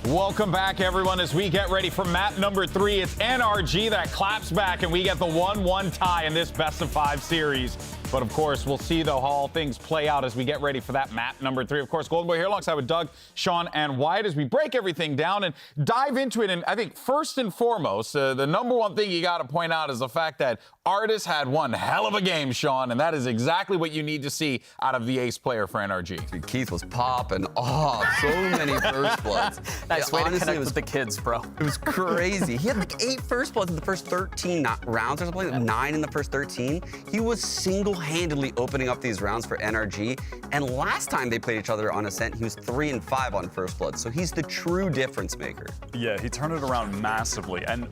Welcome back, everyone, as we get ready for map number 3. It's NRG that claps back, and we get the 1-1 tie in this best-of-5 series. But, of course, we'll see how all things play out as we get ready for that map number 3. Of course, Golden Boy here alongside with Doug, Sean, and Wyatt as we break everything down and dive into it. And I think first and foremost, the number one thing you got to point out is the fact that Artis had one hell of a game, Sean, and that is exactly what you need to see out of the ace player for NRG. Keith was popping off. So many first bloods. Nice way to connect with the kids, bro. It was crazy. He had like 8 first bloods in the first 13 rounds or something, 9 in the first 13. He was single-handedly opening up these rounds for NRG. And last time they played each other on Ascent, he was 3-5 on first blood. So he's the true difference maker. Yeah, he turned it around massively. And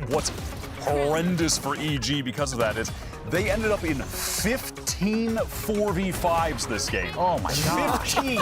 what's horrendous for EG because of that is they ended up in 15 4v5s this game. Oh my God. 15!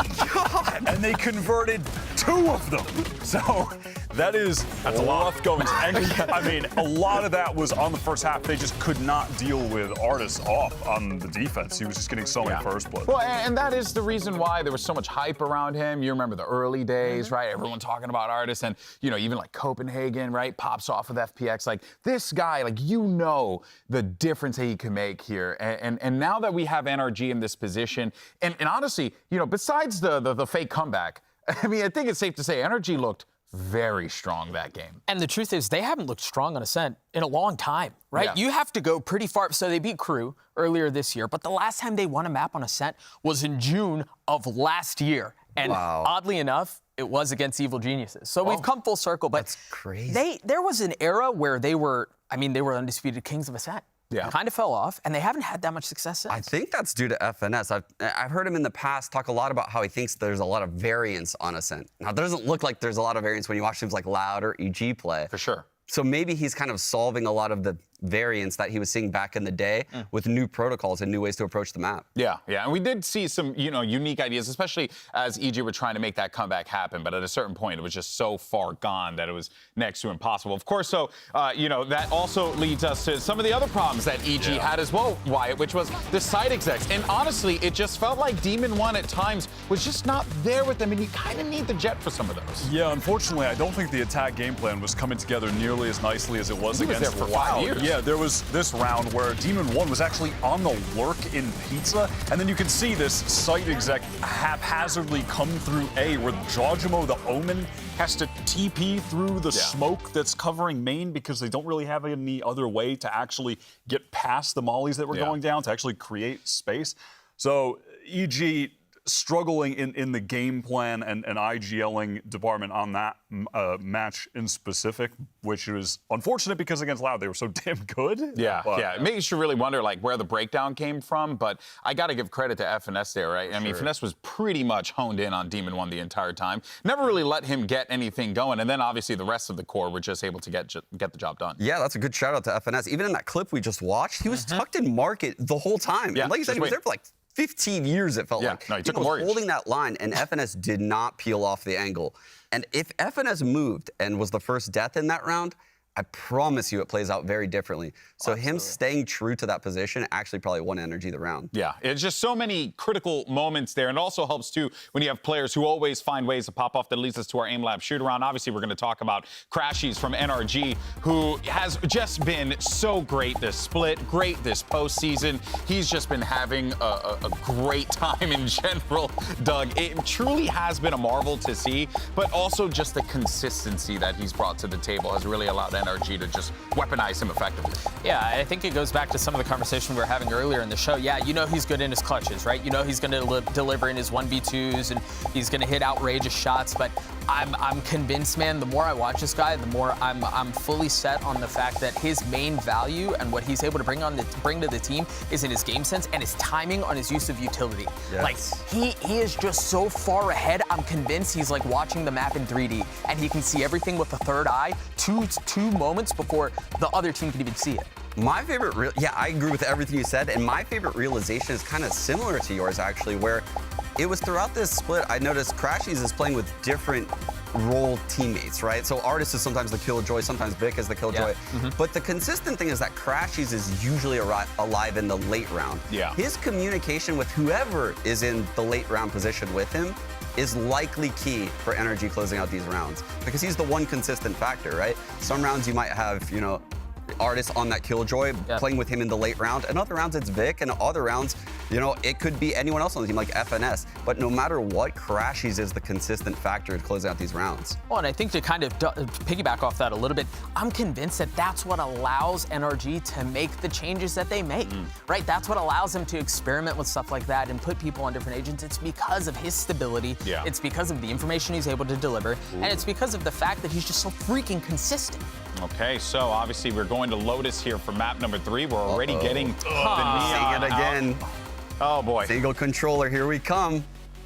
And they converted 2 of them. So that's a lot going. And I mean, a lot of that was on the first half. They just could not deal with Artis off on the defense. He was just getting so many first blood. Well, and that is the reason why there was so much hype around him. You remember the early days, right? Everyone talking about Artis, and even like Copenhagen, right? Pops off with FPX. Like this guy, like the difference that he can make here. And now that we have NRG in this position, and honestly, besides the fake comeback, I mean, I think it's safe to say NRG looked very strong that game. And the truth is, they haven't looked strong on Ascent in a long time, right? Yeah. You have to go pretty far. So they beat Crew earlier this year, but the last time they won a map on Ascent was in June of last year. And oddly enough, it was against Evil Geniuses. So we've come full circle. But that's crazy. There was an era where they were undisputed kings of Ascent. Yeah. Kind of fell off, and they haven't had that much success since. I think that's due to FNS. I've heard him in the past talk a lot about how he thinks there's a lot of variance on Ascent. Now, it doesn't look like there's a lot of variance when you watch teams like Loud or EG play. For sure. So maybe he's kind of solving a lot of the variance that he was seeing back in the day with new protocols and new ways to approach the map. Yeah, and we did see some, unique ideas, especially as EG were trying to make that comeback happen. But at a certain point, it was just so far gone that it was next to impossible. Of course, so, that also leads us to some of the other problems that EG had as well, Wyatt, which was the side execs. And honestly, it just felt like Demon 1 at times was just not there with them, and you kind of need the Jet for some of those. Yeah, unfortunately, I don't think the attack game plan was coming together nearly as nicely as it was He was against there for 5 years. Yeah, there was this round where Demon 1 was actually on the lurk in Pizza, and then you can see this site exec haphazardly come through A, where Jawjamo, the Omen, has to TP through the smoke that's covering main because they don't really have any other way to actually get past the mollies that were going down to actually create space. So EG struggling in the game plan and IGLing department on that match in specific, which was unfortunate because against Loud they were so damn good. It makes you really wonder where the breakdown came from, but I got to give credit to FNS there, right? I mean, FNS was pretty much honed in on Demon 1 the entire time. Never really let him get anything going, and then obviously the rest of the core were just able to get the job done. Yeah, that's a good shout out to FNS. Even in that clip we just watched, he was tucked in market the whole time. Yeah, and like you said, he was there for 15 years, it felt like. No, he took a was mortgage. Holding that line, and FNS did not peel off the angle. And if FNS moved and was the first death in that round, I promise you it plays out very differently. So him staying true to that position actually probably won NRG the round. Yeah, it's just so many critical moments there. And it also helps, too, when you have players who always find ways to pop off. That leads us to our aim lab shoot-around. Obviously, we're going to talk about Crashies from NRG, who has just been so great this split, great this postseason. He's just been having a great time in general, Doug. It truly has been a marvel to see, but also just the consistency that he's brought to the table has really allowed NRG to just weaponize him effectively. Yeah, I think it goes back to some of the conversation we were having earlier in the show. Yeah, he's good in his clutches, right? He's going to deliver in his 1v2s, and he's going to hit outrageous shots. But I'm convinced, man, the more I watch this guy, the more I'm fully set on the fact that his main value and what he's able to bring to the team is in his game sense and his timing on his use of utility. Yes. Like, he is just so far ahead. I'm convinced he's like watching the map in 3D, and he can see everything with the third eye two moments before the other team can even see it. My favorite, I agree with everything you said, and my favorite realization is kind of similar to yours, actually, where it was throughout this split, I noticed Crashies is playing with different role teammates, right? So Artis is sometimes the Killjoy, sometimes Vic is the Killjoy. But the consistent thing is that Crashies is usually alive in the late round. Yeah. His communication with whoever is in the late round position with him is likely key for NRG closing out these rounds because he's the one consistent factor, right? Some rounds you might have, you know, artists on that Killjoy playing with him in the late round, and other rounds it's Vic, and other rounds, you know, it could be anyone else on the team like FNS. But no matter what, Crashies is the consistent factor to close out these rounds. Well, and I think to kind of piggyback off that a little bit, I'm convinced that that's what allows NRG to make the changes that they make, right? That's what allows them to experiment with stuff like that and put people on different agents. It's because of his stability. It's because of the information he's able to deliver. And it's because of the fact that he's just so freaking consistent. Okay, so obviously we're going to Lotus here for map number 3. We're already getting the neon Seeing it again. Oh boy. Single controller, here we come.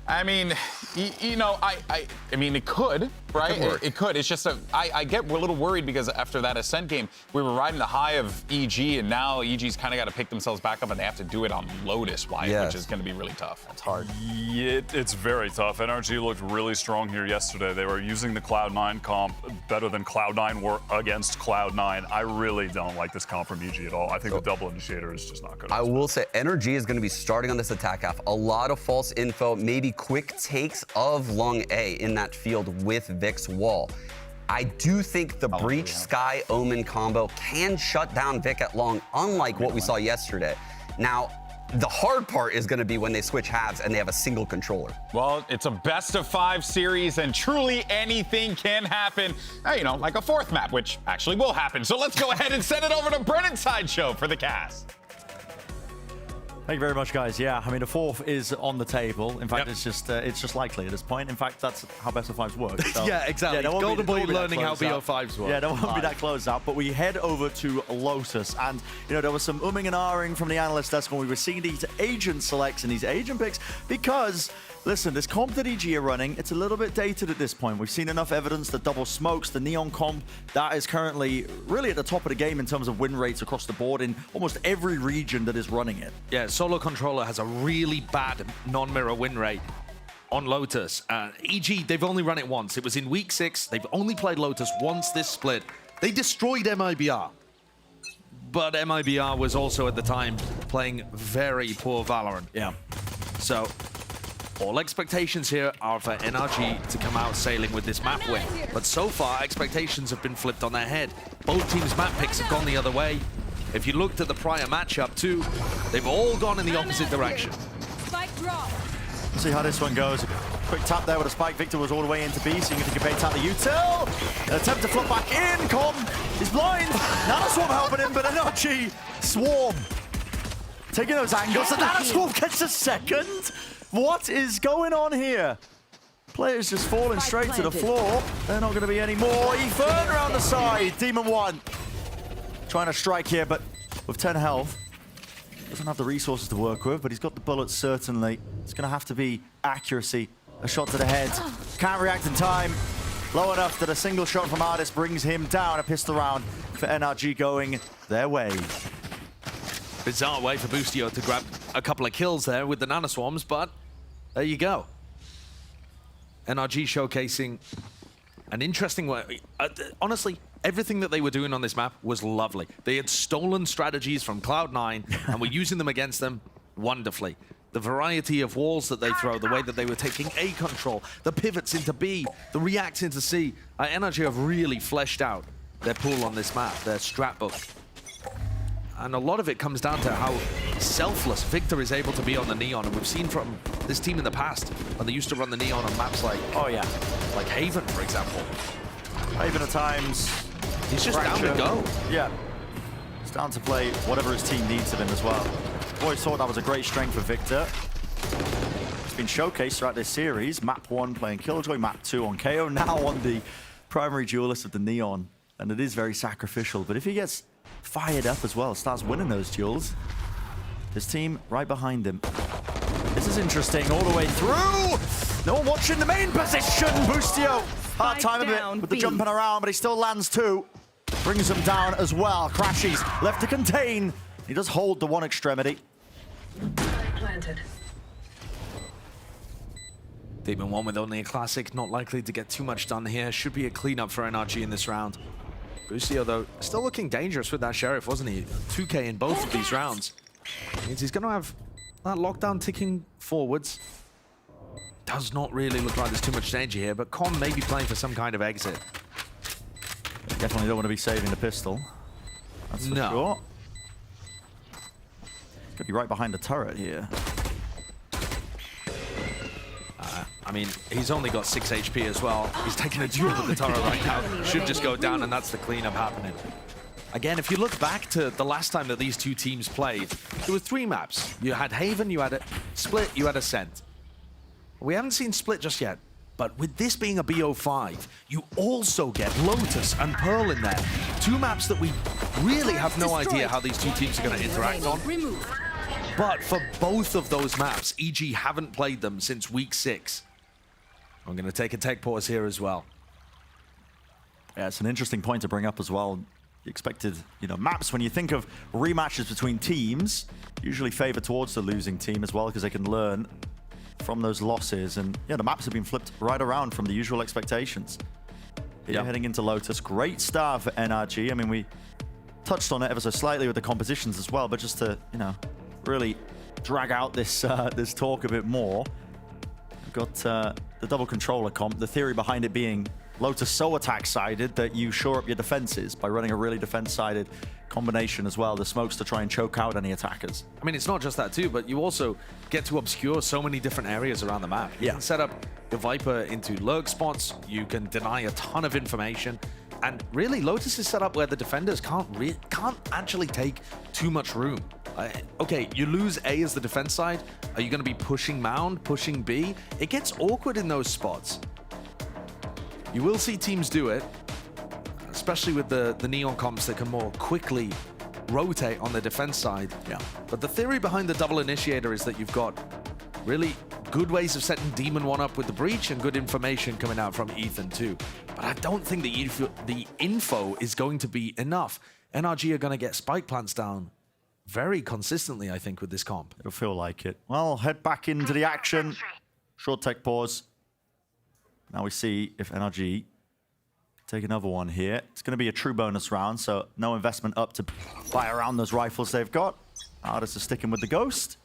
I mean, you know, I mean, it could, right? It could. It's just I get a little worried because after that Ascent game, we were riding the high of EG, and now EG's kind of got to pick themselves back up, and they have to do it on Lotus, which is going to be really tough. That's hard. Yeah, it's very tough. NRG looked really strong here yesterday. They were using the Cloud9 comp better than Cloud9 were against Cloud9. I really don't like this comp from EG at all. I think the double initiator is just not good. I will say NRG is going to be starting on this attack half. A lot of false info, maybe quick takes of Long A in that field with Vic's wall. I do think the Breach Sky Omen combo can shut down Vic at Long, unlike what we saw yesterday. Now, the hard part is going to be when they switch halves and they have a single controller. Well, it's a best-of-5 series, and truly anything can happen. You know, like a 4th map, which actually will happen. So let's go ahead and send it over to Brennan Sideshow for the cast. Thank you very much, guys. Yeah, I mean, a 4th is on the table. In fact, it's just likely at this point. In fact, that's how best of 5s work. So, yeah, exactly. Yeah, Golden Boy learning how BO5s work. Yeah, there won't be that closeout. But we head over to Lotus, and you know there was some umming and ahhing from the analyst desk when we were seeing these agent selects and these agent picks because. Listen, this comp that EG are running, it's a little bit dated at this point. We've seen enough evidence that double smokes, the neon comp, that is currently really at the top of the game in terms of win rates across the board in almost every region that is running it. Yeah, Solo Controller has a really bad non-mirror win rate on Lotus. EG, they've only run it once. It was in week 6. They've only played Lotus once this split. They destroyed MIBR. But MIBR was also at the time playing very poor Valorant. Yeah. So all expectations here are for NRG to come out sailing with this map win. But so far, expectations have been flipped on their head. Both teams' map picks have gone the other way. If you looked at the prior matchup too, they've all gone in the opposite direction. Spike drop. See how this one goes. Quick tap there with a spike. Victor was all the way into B, so you can debate out the util. An attempt to flip back in. Com is blind. Nanoswarm helping him, but NRG Swarm taking those angles. And Nanoswarm gets a second. What is going on here? Players just falling straight to the floor. They're not going to be any more. Ethan around the side. Demon 1 trying to strike here, but with 10 health. Doesn't have the resources to work with, but he's got the bullets certainly. It's going to have to be accuracy. A shot to the head. Can't react in time. Low enough that a single shot from Artist brings him down. A pistol round for NRG going their way. Bizarre way for Boostio to grab a couple of kills there with the nanoswarms, but there you go. NRG showcasing an interesting way. Honestly, everything that they were doing on this map was lovely. They had stolen strategies from Cloud9 and were using them against them wonderfully. The variety of walls that they throw, the way that they were taking A control, the pivots into B, the reacts into C. NRG have really fleshed out their pool on this map, their strat book. And a lot of it comes down to how selfless Victor is able to be on the Neon. And we've seen from this team in the past when they used to run the Neon on maps like, like Haven, for example. Haven at times. He's just down to go. Yeah. He's down to play whatever his team needs of him as well. Always thought that was a great strength for Victor. It's been showcased throughout this series. Map 1 playing Killjoy, Map 2 on KO, now on the primary duelist of the Neon. And it is very sacrificial, but if he gets fired up as well, starts winning those duels, his team right behind him. This is interesting all the way through. No one watching the main position. Boostio, hard time a bit with the jumping around, but he still lands 2. Brings him down as well. Crashies left to contain. He does hold the one extremity. Planted. Demon 1 with only a classic, not likely to get too much done here. Should be a cleanup for NRG in this round. Boostio, though, still looking dangerous with that Sheriff, wasn't he? 2K in both of these rounds. Means he's going to have that lockdown ticking forwards. does not really look like there's too much danger here, but Con may be playing for some kind of exit. Definitely don't want to be saving the pistol. That's for sure. Could be right behind the turret here. I mean, he's only got 6 HP as well. He's taking a duel with the turret right now. Should just go down, and that's the cleanup happening. Again, if you look back to the last time that these two teams played, there were 3 maps. You had Haven, you had a Split, you had Ascent. We haven't seen Split just yet, but with this being a BO5, you also get Lotus and Pearl in there. 2 maps that we really have no idea how these two teams are going to interact on. But for both of those maps, EG haven't played them since week 6. I'm going to take a tech pause here as well. Yeah, it's an interesting point to bring up as well. The expected, maps, when you think of rematches between teams, usually favor towards the losing team as well, because they can learn from those losses. And yeah, the maps have been flipped right around from the usual expectations. Here, heading into Lotus. Great start for NRG. I mean, we touched on it ever so slightly with the compositions as well, but just to, really drag out this this talk a bit more. We've got the double controller comp, the theory behind it being Lotus so attack-sided that you shore up your defenses by running a really defense-sided combination as well. The smokes to try and choke out any attackers. I mean, it's not just that too, but you also get to obscure so many different areas around the map. You can set up your Viper into lurk spots, you can deny a ton of information, and really Lotus is set up where the defenders can't actually take too much room. Okay, you lose A as the defense side. Are you going to be pushing Mound, pushing B? It gets awkward in those spots. You will see teams do it, especially with the Neon comps that can more quickly rotate on the defense side. Yeah. But the theory behind the double initiator is that you've got really good ways of setting Demon 1 up with the breach and good information coming out from Ethan too. But I don't think the info is going to be enough. NRG are going to get spike plants down very consistently, I think, with this comp. It'll feel like it. Well, head back into the action. Short tech pause. Now we see if NRG take another one here. It's going to be a true bonus round, so no investment up to buy around those rifles they've got. Artists are sticking with the Ghost.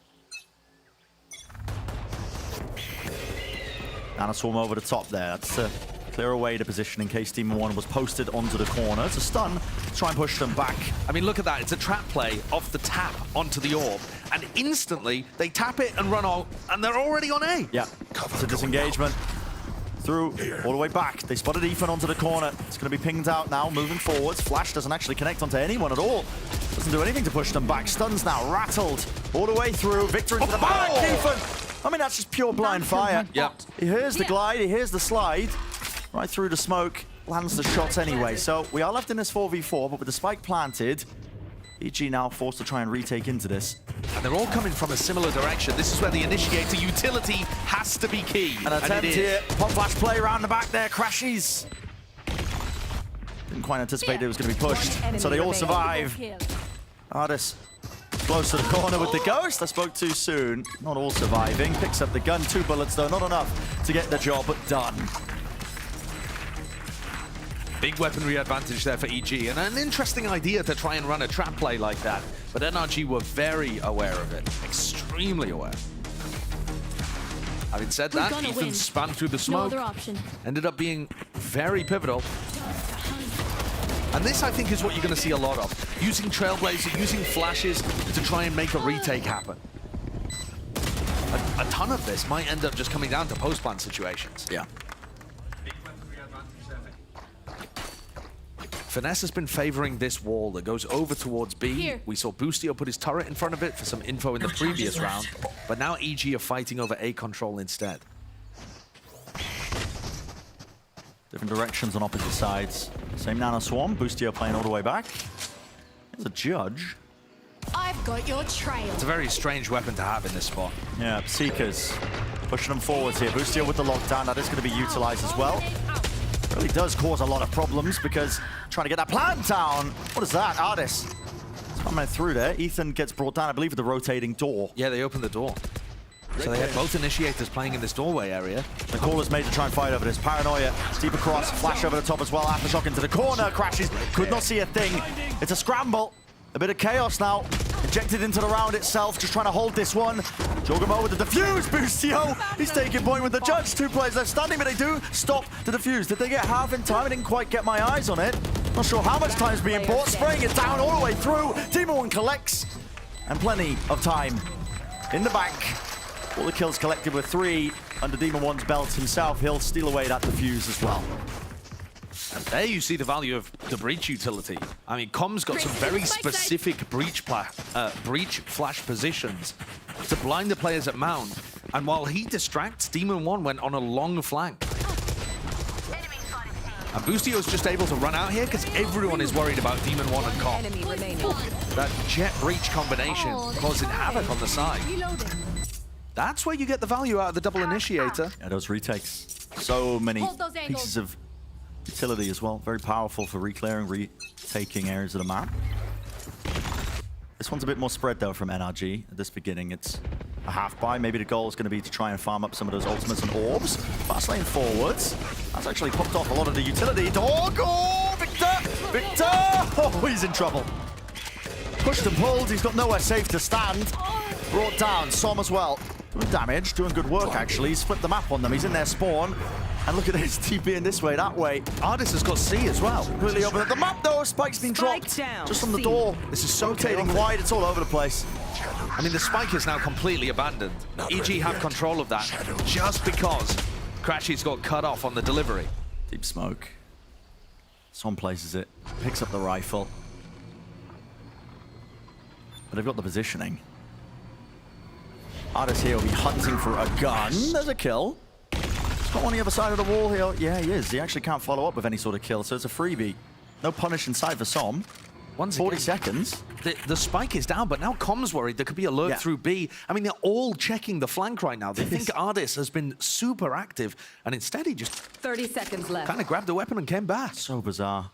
And a swarm over the top there. That's to clear away the position in case Demon 1 was posted onto the corner. It's a stun to try and push them back. I mean, look at that. It's a trap play off the tap onto the orb. And instantly, they tap it and run out, and they're already on A. Yeah, it's a disengagement. Through, all the way back. They spotted Ethan onto the corner. It's going to be pinged out now, moving forwards. Flash doesn't actually connect onto anyone at all. Doesn't do anything to push them back. Stuns now, rattled all the way through. Victor into the back, Ethan. I mean, that's just pure blind fire. Yeah. He hears the glide, he hears the slide. Right through the smoke, lands the shot anyway. So we are left in this 4v4, but with the spike planted, EG now forced to try and retake into this. And they're all coming from a similar direction. This is where the initiator utility has to be key. An attempt here. Pop flash play around the back there. Crashes. Didn't quite anticipate it was going to be pushed. So they all survive. Ardis close to the corner with the Ghost. I spoke too soon. Not all surviving. Picks up the gun. 2 bullets though. Not enough to get the job done. Big weaponry advantage there for EG, and an interesting idea to try and run a trap play like that. But NRG were very aware of it, extremely aware. Having said that, Ethan spun through the smoke, ended up being very pivotal. And this, I think, is what you're going to see a lot of. Using Trailblazer, using flashes to try and make a retake happen. A ton of this might end up just coming down to post-plant situations. Yeah. Finesse has been favoring this wall that goes over towards B. Here. We saw Boostio put his turret in front of it for some info in the previous round, but now EG are fighting over A control instead. Different directions on opposite sides. Same Nano Swarm. Boostio playing all the way back. There's a Judge. I've got your trail. It's a very strange weapon to have in this spot. Yeah, Seekers pushing them forwards here. Boostio with the lockdown. That is going to be utilized as well. Really does cause a lot of problems because trying to get that plant down. What is that? Ardis. Coming through there. Ethan gets brought down, I believe, with the rotating door. Yeah, they opened the door. So they had both initiators playing in this doorway area. The call is made to try and fight over this. Paranoia, deep across, flash over the top as well. Aftershock into the corner, crashes. Could not see a thing. It's a scramble. A bit of chaos now. ejected into the round itself, just trying to hold this one. Jogamo with the defuse, Boostio. He's taking point with the judge. 2 players left standing, but they do stop the defuse. Did they get half in time? I didn't quite get my eyes on it. Not sure how much time's being bought. Spraying it down all the way through. Demon One collects. And plenty of time in the bank. All the kills collected with 3 under Demon One's belt himself. He'll steal away that defuse as well. And there you see the value of the breach utility. I mean, Com's got some very specific breach flash positions to blind the players at Mound. And while he distracts, Demon One went on a long flank. And Boostio's just able to run out here because everyone is worried about Demon One and Com. That jet breach combination causing havoc on the side. That's where you get the value out of the double initiator. Yeah, those retakes. So many pieces of utility as well. Very powerful for reclearing, retaking areas of the map. This one's a bit more spread though from NRG. At this beginning, it's a half buy. Maybe the goal is going to be to try and farm up some of those ultimates and orbs. Fast lane forwards. That's actually popped off a lot of the utility. Dog! Oh, Victor! Victor! Oh, he's in trouble. Pushed and pulled. He's got nowhere safe to stand. Brought down. Som as well. Doing damage. Doing good work, actually. He's flipped the map on them. He's in their spawn. And look at this, TPing this way, that way. Ardis has got C as well. Completely open at the map, though. Spike's been dropped just on the door. This is so rotating wide. It's all over the place. I mean, the spike is now completely abandoned. EG have control of that just because Crashy's got cut off on the delivery. Deep smoke. Som places it, picks up the rifle. But they've got the positioning. Ardis here will be hunting for a gun. There's a kill. He's not on the other side of the wall here. Yeah, he is. He actually can't follow up with any sort of kill, so it's a freebie. No punish inside for Som. 40 seconds. The spike is down, but now Com's worried there could be a lurk through B. I mean, they're all checking the flank right now. They think Ardis has been super active, and instead he just 30 seconds left. kind of grabbed the weapon and came back. So bizarre.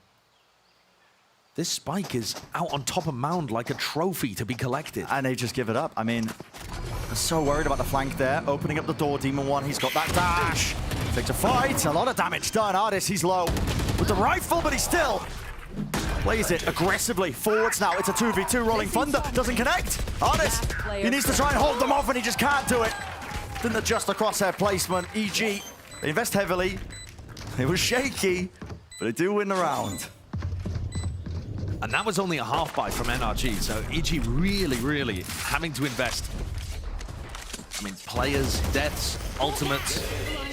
This spike is out on top of Mound like a trophy to be collected. And they just give it up. I mean, they're so worried about the flank there. Opening up the door, Demon One, he's got that dash. Takes a fight, a lot of damage done. Ardis, he's low with the rifle, but he still plays it aggressively. Forwards now, it's a 2v2 rolling thunder. Doesn't connect. Ardis, he needs to try and hold them off, and he just can't do it. Didn't adjust the crosshair placement. EG, they invest heavily. It was shaky, but they do win the round. And that was only a half buy from NRG, so EG really having to invest. I mean, players, deaths, ultimates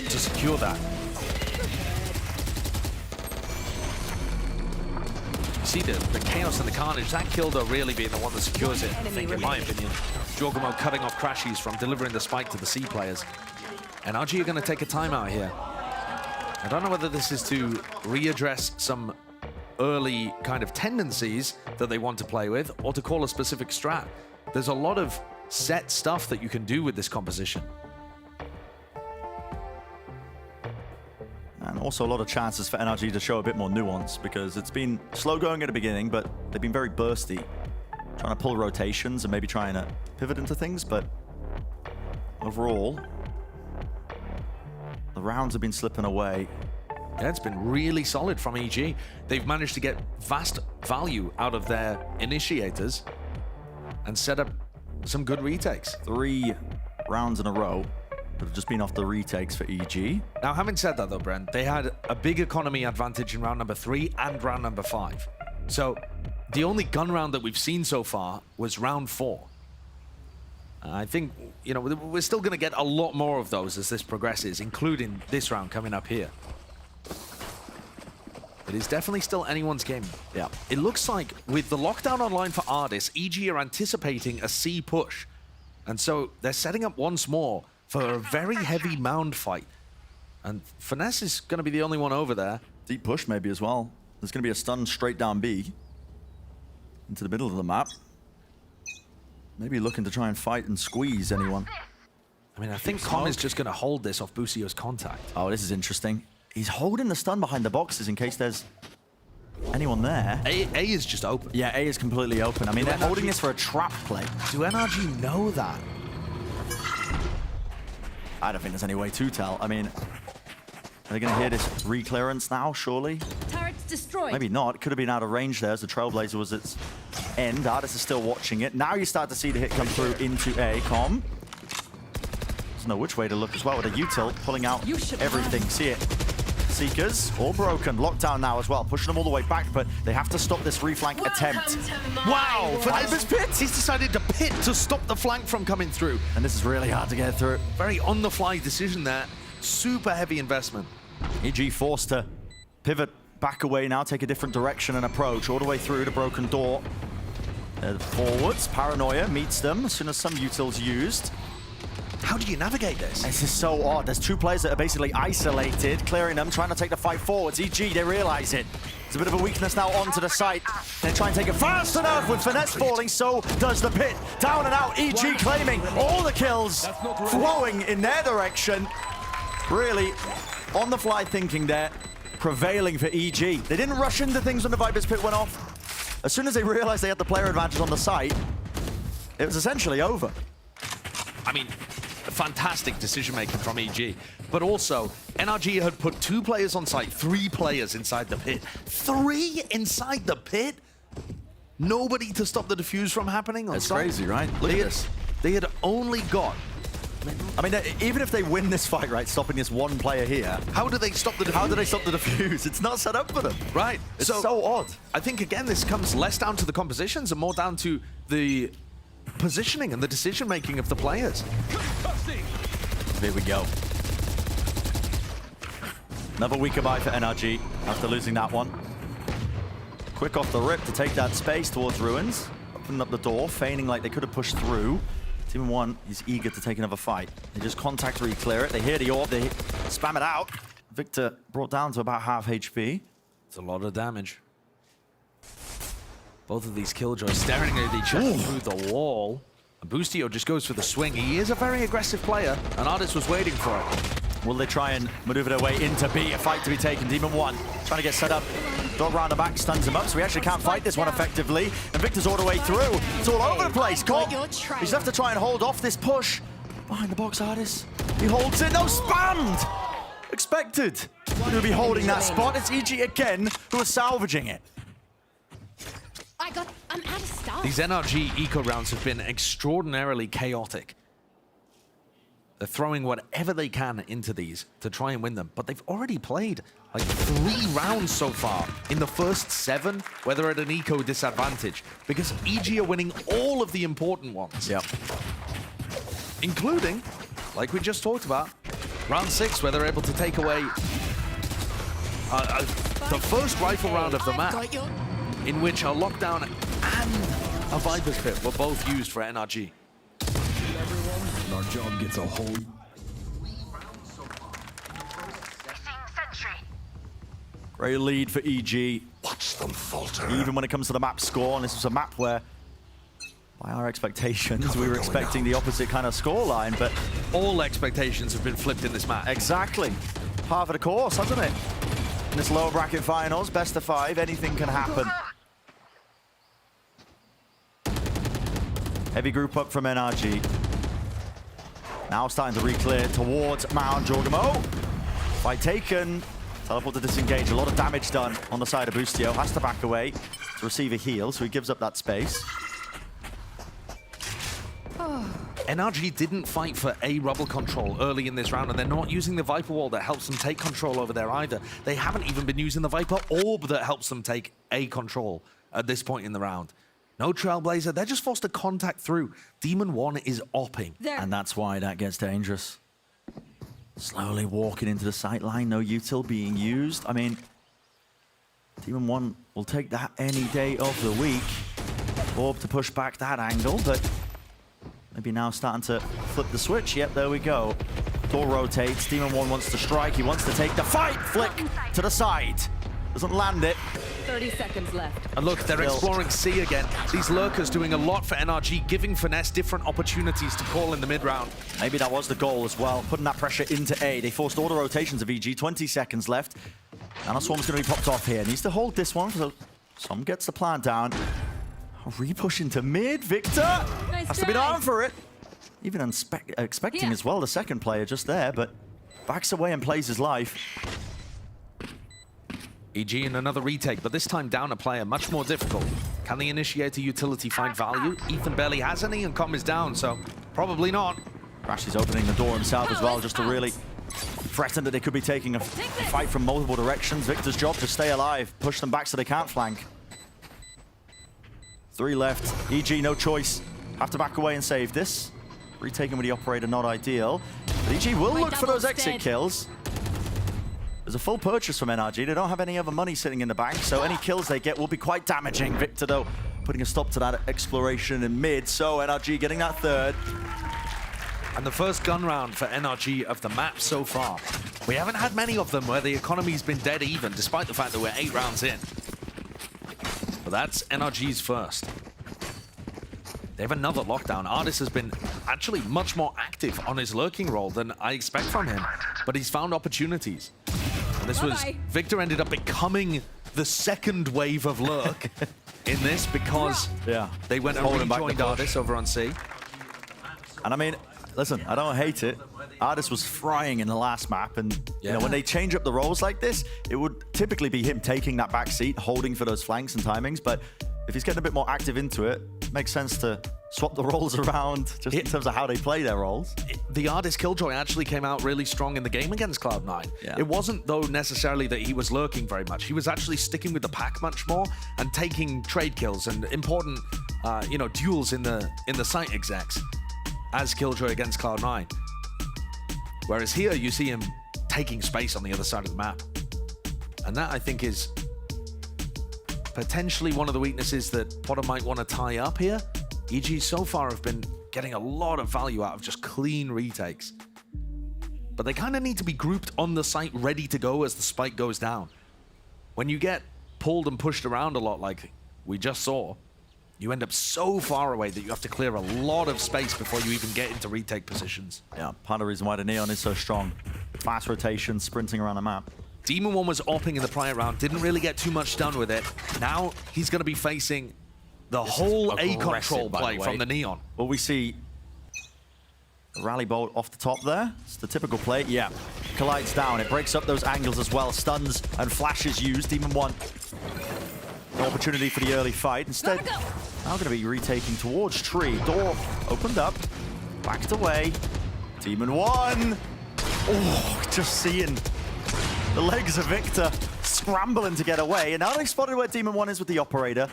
to secure that. You see the chaos and the carnage. That kill, though, really being the one that secures it, I think, in my opinion. Jorgamo cutting off Crashies from delivering the spike to the C players. NRG are going to take a timeout here. I don't know whether this is to readdress some early kind of tendencies that they want to play with, or to call a specific strat. There's a lot of set stuff that you can do with this composition. And also a lot of chances for NRG to show a bit more nuance, because it's been slow going at the beginning, but they've been very bursty. Trying to pull rotations and maybe trying to pivot into things, but overall, the rounds have been slipping away. Yeah, it's been really solid from EG. They've managed to get vast value out of their initiators and set up some good retakes. 3 rounds in a row that have just been off the retakes for EG. Now, having said that though, Brent, they had a big economy advantage in round number 3 and round number 5. So the only gun round that we've seen so far was round 4. I think, you know, we're still going to get a lot more of those as this progresses, including this round coming up here. It is definitely still anyone's game. Yeah. It looks like with the lockdown online for Ardis, EG are anticipating a C push. And so they're setting up once more for a very heavy Mound fight. And Finesse is going to be the only one over there. Deep push maybe as well. There's going to be a stun straight down B into the middle of the map. Maybe looking to try and fight and squeeze anyone. I mean, I think Com is just going to hold this off Boostio's contact. Oh, this is interesting. He's holding the stun behind the boxes in case there's anyone there. A is just open. Yeah, A is completely open. I mean, they're holding this for a trap play. Do NRG know that? I don't think there's any way to tell. I mean, are they going to hear this re-clearance now, surely? Turrets destroyed. Maybe not. It could have been out of range there as the Trailblazer was its end. Artis is still watching it. Now you start to see the hit come through into A. Com doesn't know which way to look as well with a util pulling out everything. See it. Seekers all broken. Lockdown now as well, pushing them all the way back, but they have to stop this reflank attempt. Wow! Viper's Pit! He's decided to pit to stop the flank from coming through. And this is really hard to get through. Very on-the-fly decision there. Super heavy investment. EG forced to pivot back away now, take a different direction and approach all the way through the broken door. Forwards, Paranoia meets them as soon as some utils used. How do you navigate this? This is so odd. There's two players that are basically isolated, clearing them, trying to take the fight forwards. EG, they realize it. There's a bit of a weakness now onto the site. They try and take it fast enough with finesse falling, so does the pit. Down and out, EG claiming all the kills, flowing in their direction. Really, on the fly thinking there, prevailing for EG. They didn't rush into things when the Viper's Pit went off. As soon as they realized they had the player advantage on the site, it was essentially over. I mean, fantastic decision-making from EG. But also, NRG had put 2 players on site, 3 players inside the pit. 3 inside the pit? Nobody to stop the defuse from happening on That's site? crazy, right? Look at this. They had only got... I mean, even if they win this fight, right, stopping this one player here, How do they stop the defuse? how do they stop the defuse? It's not set up for them. Right. It's so odd. I think, again, this comes less down to the compositions and more down to the positioning and the decision-making of the players. Here we go. Another weaker buy for NRG after losing that one. Quick off the rip to take that space towards Ruins. Opening up the door, feigning like they could have pushed through. Team 1 is eager to take another fight. They just contact re-clear it. They hear the orb, they spam it out. Victor brought down to about half HP. It's a lot of damage. Both of these killjoys staring at each other through the wall. And Boostio just goes for the swing. He is a very aggressive player, and Artis was waiting for it. Will they try and maneuver their way into B? A fight to be taken. Demon 1 trying to get set up. Dog round the back stuns him up, so we actually can't fight this one effectively. And Victor's all the way through. It's all over the place. Cop, he's left to try and hold off this push. Behind the box, Artis. He holds it. No, spammed! Expected. We're going to be holding that spot. It's EG again who are salvaging it. I'm out of stuff. These NRG eco rounds have been extraordinarily chaotic. They're throwing whatever they can into these to try and win them, but they've already played like 3 rounds so far in the first 7 where they're at an eco disadvantage because EG are winning all of the important ones. Yep. Including, like we just talked about, round 6 where they're able to take away the first rifle round of the map, in which a lockdown and a Viper's Pit were both used for NRG. Our job gets a whole... Great lead for EG. Watch them falter. Even when it comes to the map score, and this was a map where, by our expectations, we were expecting the opposite kind of scoreline, but... All expectations have been flipped in this match. Exactly. Part of the course, hasn't it? In this lower bracket finals, best of 5, anything can happen. Heavy group up from NRG. Now starting to re-clear towards Mount Jorgamo. Fight taken. Teleport to disengage. A lot of damage done on the side of Boostio. Has to back away to receive a heal, so he gives up that space. NRG didn't fight for a rubble control early in this round, and they're not using the Viper wall that helps them take control over there either. They haven't even been using the Viper orb that helps them take a control at this point in the round. No Trailblazer, they're just forced to contact through. Demon 1 is opping. And that's why that gets dangerous. Slowly walking into the sight line, no util being used. I mean, Demon 1 will take that any day of the week. Orb to push back that angle, but maybe now starting to flip the switch. Yep, there we go. Door rotates, Demon 1 wants to strike, he wants to take the fight. Flick to the side. Doesn't land it. 30 seconds left. And look, they're exploring C again. These lurkers doing a lot for NRG, giving Finesse different opportunities to call in the mid-round. Maybe that was the goal as well, putting that pressure into A. They forced all the rotations of EG, 20 seconds left. Nanoswarm's going to be popped off here. Needs to hold this one, so Som gets the plant down. Re-push into mid, Victor! Nice Has to be try. down for it. Even expecting as well the second player just there, but backs away and plays his life. EG in another retake, but this time down a player, much more difficult. Can the initiator utility find value? Ethan barely has any, and Com is down, so probably not. Rash is opening the door himself as well, just to really threaten that they could be taking a fight from multiple directions. Victor's job to stay alive, push them back so they can't flank. 3 left. EG, no choice. Have to back away and save this. Retaking with the operator, not ideal. But EG will look for those exit kills. There's a full purchase from NRG. They don't have any other money sitting in the bank, so any kills they get will be quite damaging. Victor, though, putting a stop to that exploration in mid, so NRG getting that 3rd. And the first gun round for NRG of the map so far. We haven't had many of them where the economy's been dead even, despite the fact that we're 8 rounds in. But that's NRG's first. They have another lockdown. Artis has been actually much more active on his lurking role than I expect from him, but he's found opportunities. And this was, Victor ended up becoming the second wave of lurk in this because they went and rejoined Artis over on C. And I mean, listen, I don't hate it. Artis was frying in the last map, and you know, when they change up the roles like this, it would typically be him taking that back seat, holding for those flanks and timings, but if he's getting a bit more active into it, it makes sense to swap the roles around just in terms of how they play their roles. The Artis Killjoy actually came out really strong in the game against Cloud9. It wasn't, though, necessarily that he was lurking very much. He was actually sticking with the pack much more and taking trade kills and important, you know, duels in the site execs as Killjoy against Cloud9. Whereas here, you see him taking space on the other side of the map. And that, I think, is potentially one of the weaknesses that Potter might want to tie up here. EG so far have been getting a lot of value out of just clean retakes. But they kind of need to be grouped on the site ready to go as the spike goes down. When you get pulled and pushed around a lot like we just saw, you end up so far away that you have to clear a lot of space before you even get into retake positions. Yeah, part of the reason why the Neon is so strong. Fast rotation, sprinting around the map. Demon One was opping in the prior round, didn't really get too much done with it. Now he's going to be facing the whole A control play from the Neon. Well, we see a rally bolt off the top there. It's the typical play. Yeah, collides down. It breaks up those angles as well. Stuns and flashes used. Demon One, no opportunity for the early fight. Instead, now going to be retaking towards tree. Door opened up, backed away. Demon One. Oh, just seeing the legs of Victor scrambling to get away. And now they've spotted where Demon One is with the operator.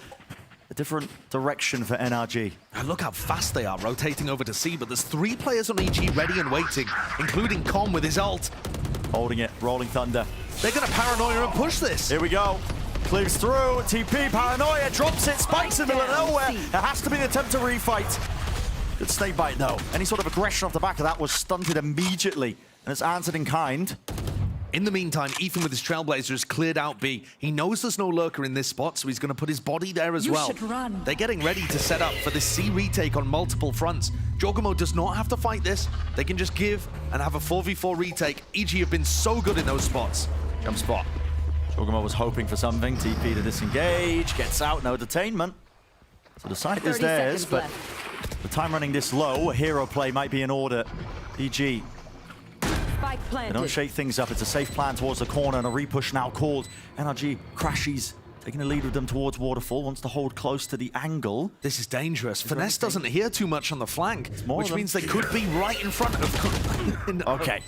A different direction for NRG. And look how fast they are rotating over to C, but there's 3 players on EG ready and waiting, including Com with his ult. Holding it, Rolling Thunder. They're going to Paranoia and push this. Here we go. Cleaves through, TP, Paranoia, drops it, spikes in the middle of nowhere. There has to be an attempt to refight. Good snake bite though. Any sort of aggression off the back of that was stunted immediately, and it's answered in kind. In the meantime, Ethan with his Trailblazer has cleared out B. He knows there's no lurker in this spot, so he's going to put his body there as well. You should run. They're getting ready to set up for this C retake on multiple fronts. Jogamo does not have to fight this. They can just give and have a 4v4 retake. EG have been so good in those spots. Jump spot. Jogamo was hoping for something. TP to disengage, gets out, no detainment. So the site is theirs, but the time running this low, a hero play might be in order. EG. They don't shake things up. It's a safe plan towards the corner, and a repush now called. NRG crashes, taking the lead with them towards Waterfall, wants to hold close to the angle. This is dangerous. Finesse doesn't hear too much on the flank, which means they could be right in front of... Okay.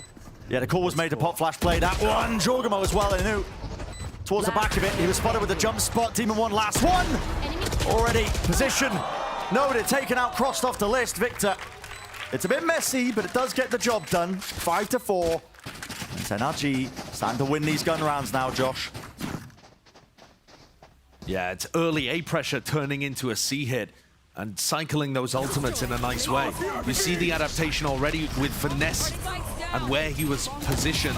Yeah, the call was made to pop flash play that one. Jogamo as well, and knew. Towards the back of it, he was spotted with the jump spot. Demon One, last one. Already position noted, taken out, crossed off the list. Victor. It's a bit messy, but it does get the job done. 5-4. It's NRG starting to win these gun rounds now, Josh. Yeah, it's early A pressure turning into a C hit and cycling those ultimates in a nice way. You see the adaptation already with Finesse and where he was positioned.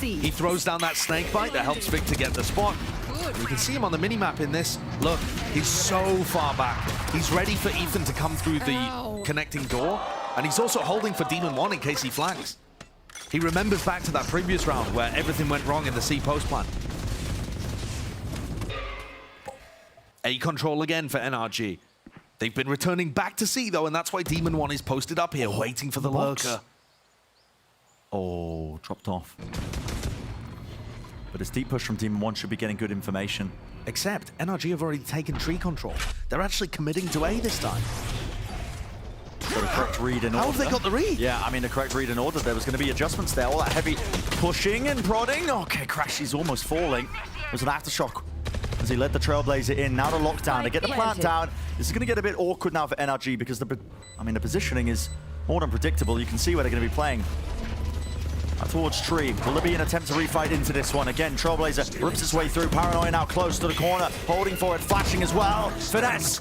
He throws down that snake bite that helps Victor get the spot. You can see him on the minimap in this. Look, he's so far back. He's ready for Ethan to come through the connecting door, and he's also holding for Demon One in case he flanks. He remembers back to that previous round where everything went wrong in the C post plan. A control again for NRG. They've been returning back to C though, and that's why Demon One is posted up here, waiting for the lurker. Oh, dropped off. But this deep push from Demon 1 should be getting good information. Except NRG have already taken tree control. They're actually committing to A this time. So the correct read in order. How have they got the read? Yeah, I mean, the correct read in order. There was going to be adjustments there. All that heavy pushing and prodding. Okay, Crashy's almost falling. It was an aftershock as he led the Trailblazer in. Now the lockdown. They get the plant down. This is going to get a bit awkward now for NRG because the positioning is more than predictable. You can see where they're going to be playing. Towards Tree. Will there be an attempt to refight into this one? Again, Trailblazer rips his way through. Paranoia now close to the corner. Holding for it, flashing as well. Finesse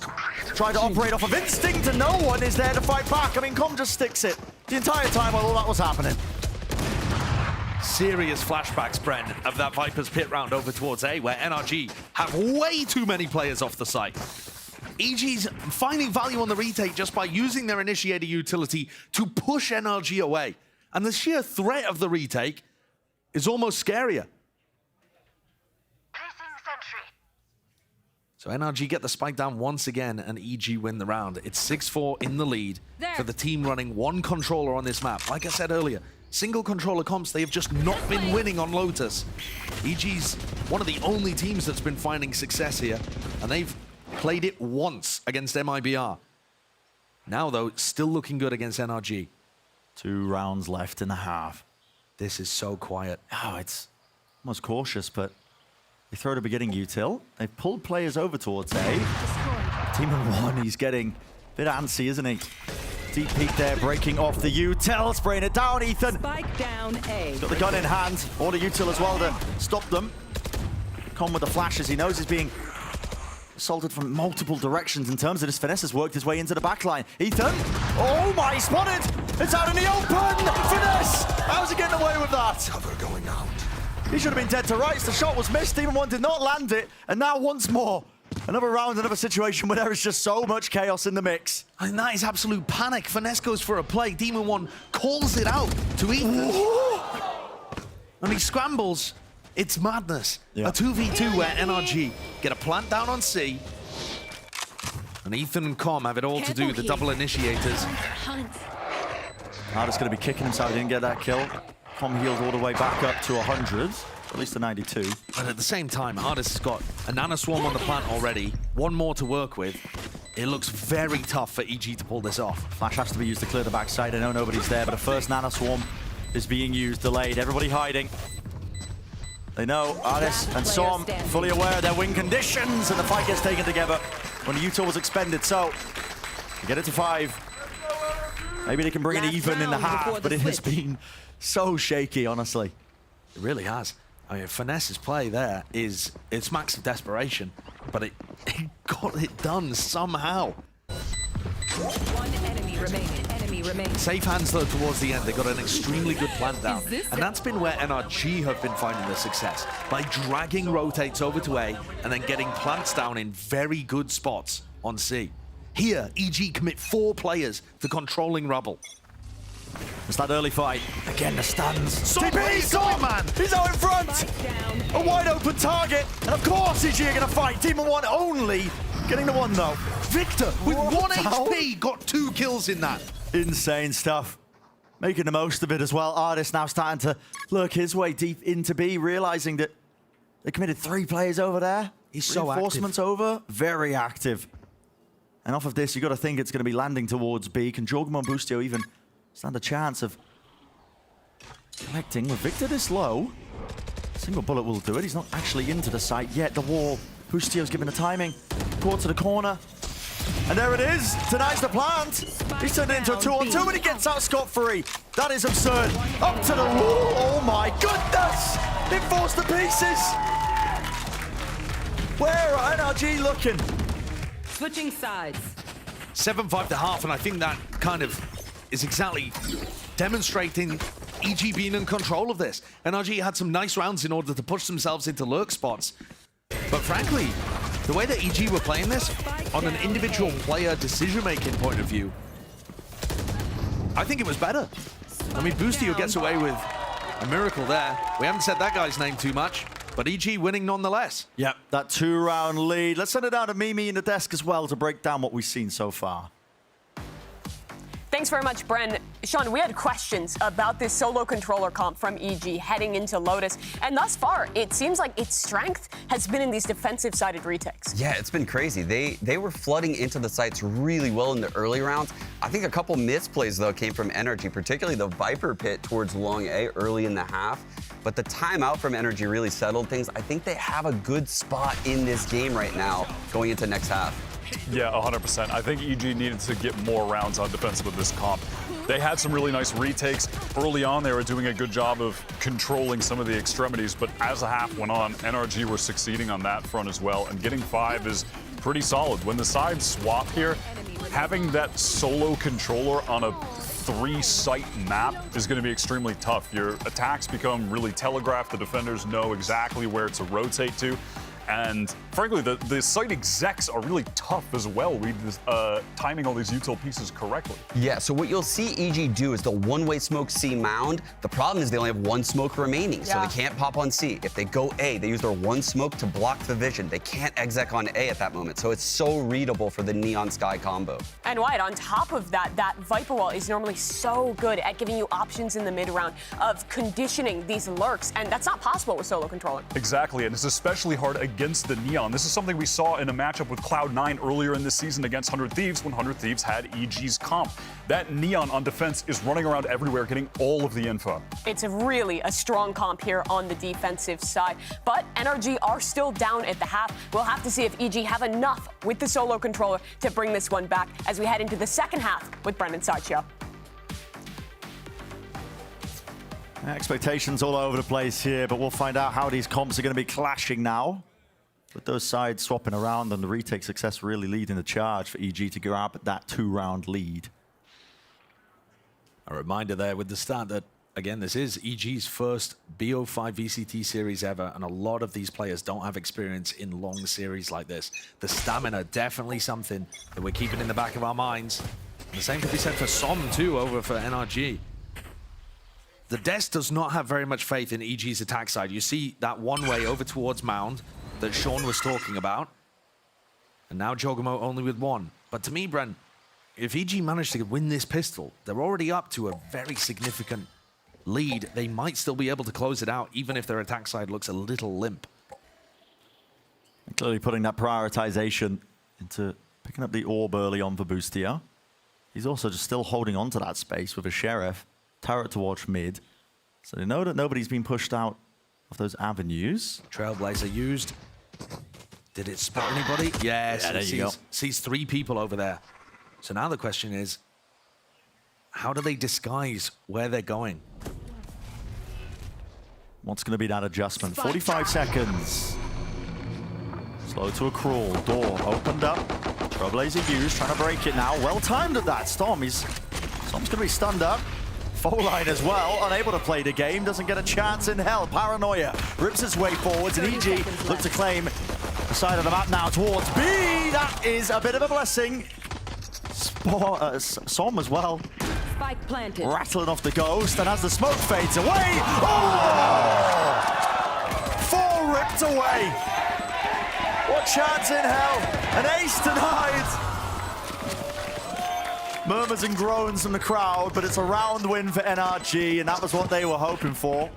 tried to operate off of instinct and no one is there to fight back. I mean, Com just sticks it the entire time while all that was happening. Serious flashbacks, Bren, of that Viper's pit round over towards A, where NRG have way too many players off the site. EG's finding value on the retake just by using their initiator utility to push NRG away. And the sheer threat of the retake is almost scarier. So NRG get the spike down once again and EG win the round. It's 6-4 in the lead for the team running one controller on this map. Like I said earlier, single controller comps, they have just not been winning on Lotus. EG's one of the only teams that's been finding success here, and they've played it once against MIBR. Now, though, still looking good against NRG. 2 rounds left in the half. This is so quiet. Oh, it's almost cautious, but they throw the beginning util. They've pulled players over towards A. Demon 1, he's getting a bit antsy, isn't he? Deep peek there, breaking off the util, spraying it down, Ethan. Spike down A. Got the gun in hand, or the util as well to stop them. Com with the flashes, he knows he's being assaulted from multiple directions in terms of his finesse has worked his way into the backline. Ethan, oh my, spotted! It's out in the open! Finesse! How's he getting away with that? Cover going out. He should have been dead to rights. The shot was missed. Demon 1 did not land it. And now once more, another round, another situation where there is just so much chaos in the mix. And that is absolute panic. Finesse goes for a play. Demon 1 calls it out to Ethan. And he scrambles. It's madness. Yeah. A 2v2 where NRG get a plant down on C. And Ethan and Com have it all to do, the double initiators. Ardis going to be kicking himself. He didn't get that kill. Com healed all the way back up to 100, at least to 92. But at the same time, Ardis has got a Nano Swarm on the plant already. One more to work with. It looks very tough for EG to pull this off. Flash has to be used to clear the backside. I know nobody's there, but the first Nano Swarm is being used, delayed. Everybody hiding. They know Ardis and Som fully aware of their win conditions, and the fight gets taken together when the util was expended. So, they get it to 5. Maybe they can bring it even in the half, but it has been so shaky, honestly. It really has. I mean, Finesse's play there is, it's max of desperation, but it got it done somehow. One enemy remaining. Safe hands though towards the end. They got an extremely good plant down. And that's been where NRG have been finding their success, by dragging rotates over to A and then getting plants down in very good spots on C. Here, EG commit 4 players to controlling rubble. It's that early fight. Again, the stuns. TP, Som, man! He's out in front! A wide open target. And of course EG are going to fight. Demon 1 only getting the 1 though. Victor, with 1 HP, got 2 kills in that. Insane stuff. Making the most of it as well. Ardis now starting to lurk his way deep into B, realizing that they committed 3 players over there. He's so active. Reinforcements over, very active. And off of this, you got to think it's going to be landing towards B. Can Jorgmo and Boostio even stand a chance of connecting with Victor this low? Single bullet will do it. He's not actually into the site yet. The wall. Boostio's giving the timing. Caught to the corner. And there it is. Tonight's the plant. He's turned it into a 2-on-2 and he gets out scot-free. That is absurd. Up to the wall. Oh my goodness. It falls to pieces. Where are NRG looking? Switching sides. 7-5 to half, and I think that kind of is exactly demonstrating EG being in control of this. NRG had some nice rounds in order to push themselves into lurk spots. But frankly, the way that EG were playing this, on an individual player decision-making point of view, I think it was better. I mean, Boostio gets away with a miracle there. We haven't said that guy's name too much, but EG winning nonetheless. Yep, that 2-round lead. Let's send it down to Mimi in the desk as well to break down what we've seen so far. Thanks very much, Bren. Sean, we had questions about this solo controller comp from EG heading into Lotus, and thus far, it seems like its strength has been in these defensive-sided retakes. Yeah, it's been crazy. They were flooding into the sites really well in the early rounds. I think a couple misplays, though, came from NRG, particularly the Viper pit towards long A early in the half. But the timeout from NRG really settled things. I think they have a good spot in this game right now going into next half. Yeah, 100%. I think EG needed to get more rounds on defensive with this comp. They had some really nice retakes. Early on, they were doing a good job of controlling some of the extremities, but as the half went on, NRG were succeeding on that front as well, and getting 5 is pretty solid. When the sides swap here, having that solo controller on a 3-site map is going to be extremely tough. Your attacks become really telegraphed. The defenders know exactly where to rotate to. And frankly, the site execs are really tough as well, timing all these util pieces correctly. Yeah, so what you'll see EG do is the one-way smoke C mound. The problem is they only have one smoke remaining, so they can't pop on C. If they go A, they use their one smoke to block the vision. They can't exec on A at that moment, so it's so readable for the Neon Sky combo. And Wyatt, on top of that, that Viper wall is normally so good at giving you options in the mid-round of conditioning these lurks, and that's not possible with solo controller. Exactly, and it's especially hard against the Neon. This is something we saw in a matchup with Cloud9 earlier in this season against 100 Thieves when 100 Thieves had EG's comp. That Neon on defense is running around everywhere, getting all of the info. It's really a strong comp here on the defensive side, but NRG are still down at the half. We'll have to see if EG have enough with the solo controller to bring this one back as we head into the second half with Brendan Sideshow. Expectations all over the place here, but we'll find out how these comps are going to be clashing now. With those sides swapping around and the retake success really leading the charge for EG to grab that 2-round lead. A reminder there with the start that, again, this is EG's first BO5 VCT series ever, and a lot of these players don't have experience in long series like this. The stamina, definitely something that we're keeping in the back of our minds. And the same could be said for Som, too, over for NRG. The Des does not have very much faith in EG's attack side. You see that one way over towards Mound that Sean was talking about. And now Jogamo only with 1. But to me, Brent, if EG managed to win this pistol, they're already up to a very significant lead. They might still be able to close it out, even if their attack side looks a little limp. And clearly putting that prioritization into picking up the orb early on for Boostia. He's also just still holding on to that space with a Sheriff, turret towards mid. So they know that nobody's been pushed out of those avenues. Trailblazer used. Did it spot anybody? Yes, there you go. Sees 3 people over there. So now the question is, how do they disguise where they're going? What's going to be that adjustment? 45 seconds. Slow to a crawl. Door opened up. Trailblazer used, trying to break it now. Well timed at that. Storm's going to be stunned up. Line as well, unable to play the game, doesn't get a chance in hell. Paranoia rips his way forwards, and EG look to claim the side of the map now towards B. That is a bit of a blessing. Som as well. Spike planted. Rattling off the ghost, and as the smoke fades away, oh! 4 ripped away. What chance in hell? An ace denied. Murmurs and groans from the crowd, but it's a round win for NRG, and that was what they were hoping for.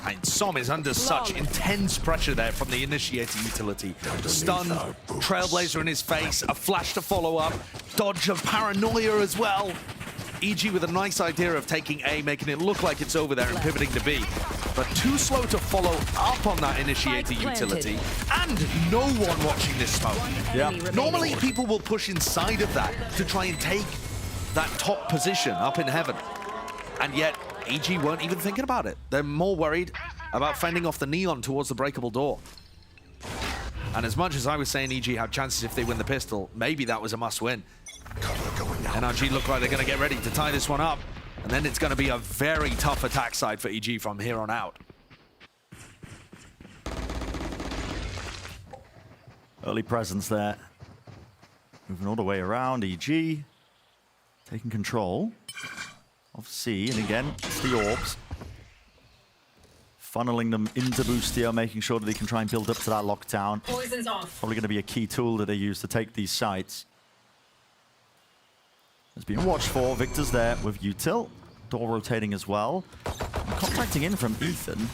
And Som is under such intense pressure there from the initiator utility. Stun, Trailblazer in his face, a flash to follow up, dodge of Paranoia as well. EG with a nice idea of taking A, making it look like it's over there and pivoting to B. But too slow to follow up on that initiator utility, and no one watching this smoke. Yeah. Normally people will push inside of that to try and take that top position up in heaven. And yet EG weren't even thinking about it. They're more worried about fending off the Neon towards the breakable door. And as much as I was saying EG had chances if they win the pistol, maybe that was a must win. NRG look like they're going to get ready to tie this one up. And then it's going to be a very tough attack side for EG from here on out. Early presence there. Moving all the way around, EG taking control of C, and again, it's the orbs. Funneling them into Boostia, making sure that they can try and build up to that lockdown. Poison's off. Probably going to be a key tool that they use to take these sites. Has been watched for. Victor's there with Util. Door rotating as well. Contacting in from Ethan.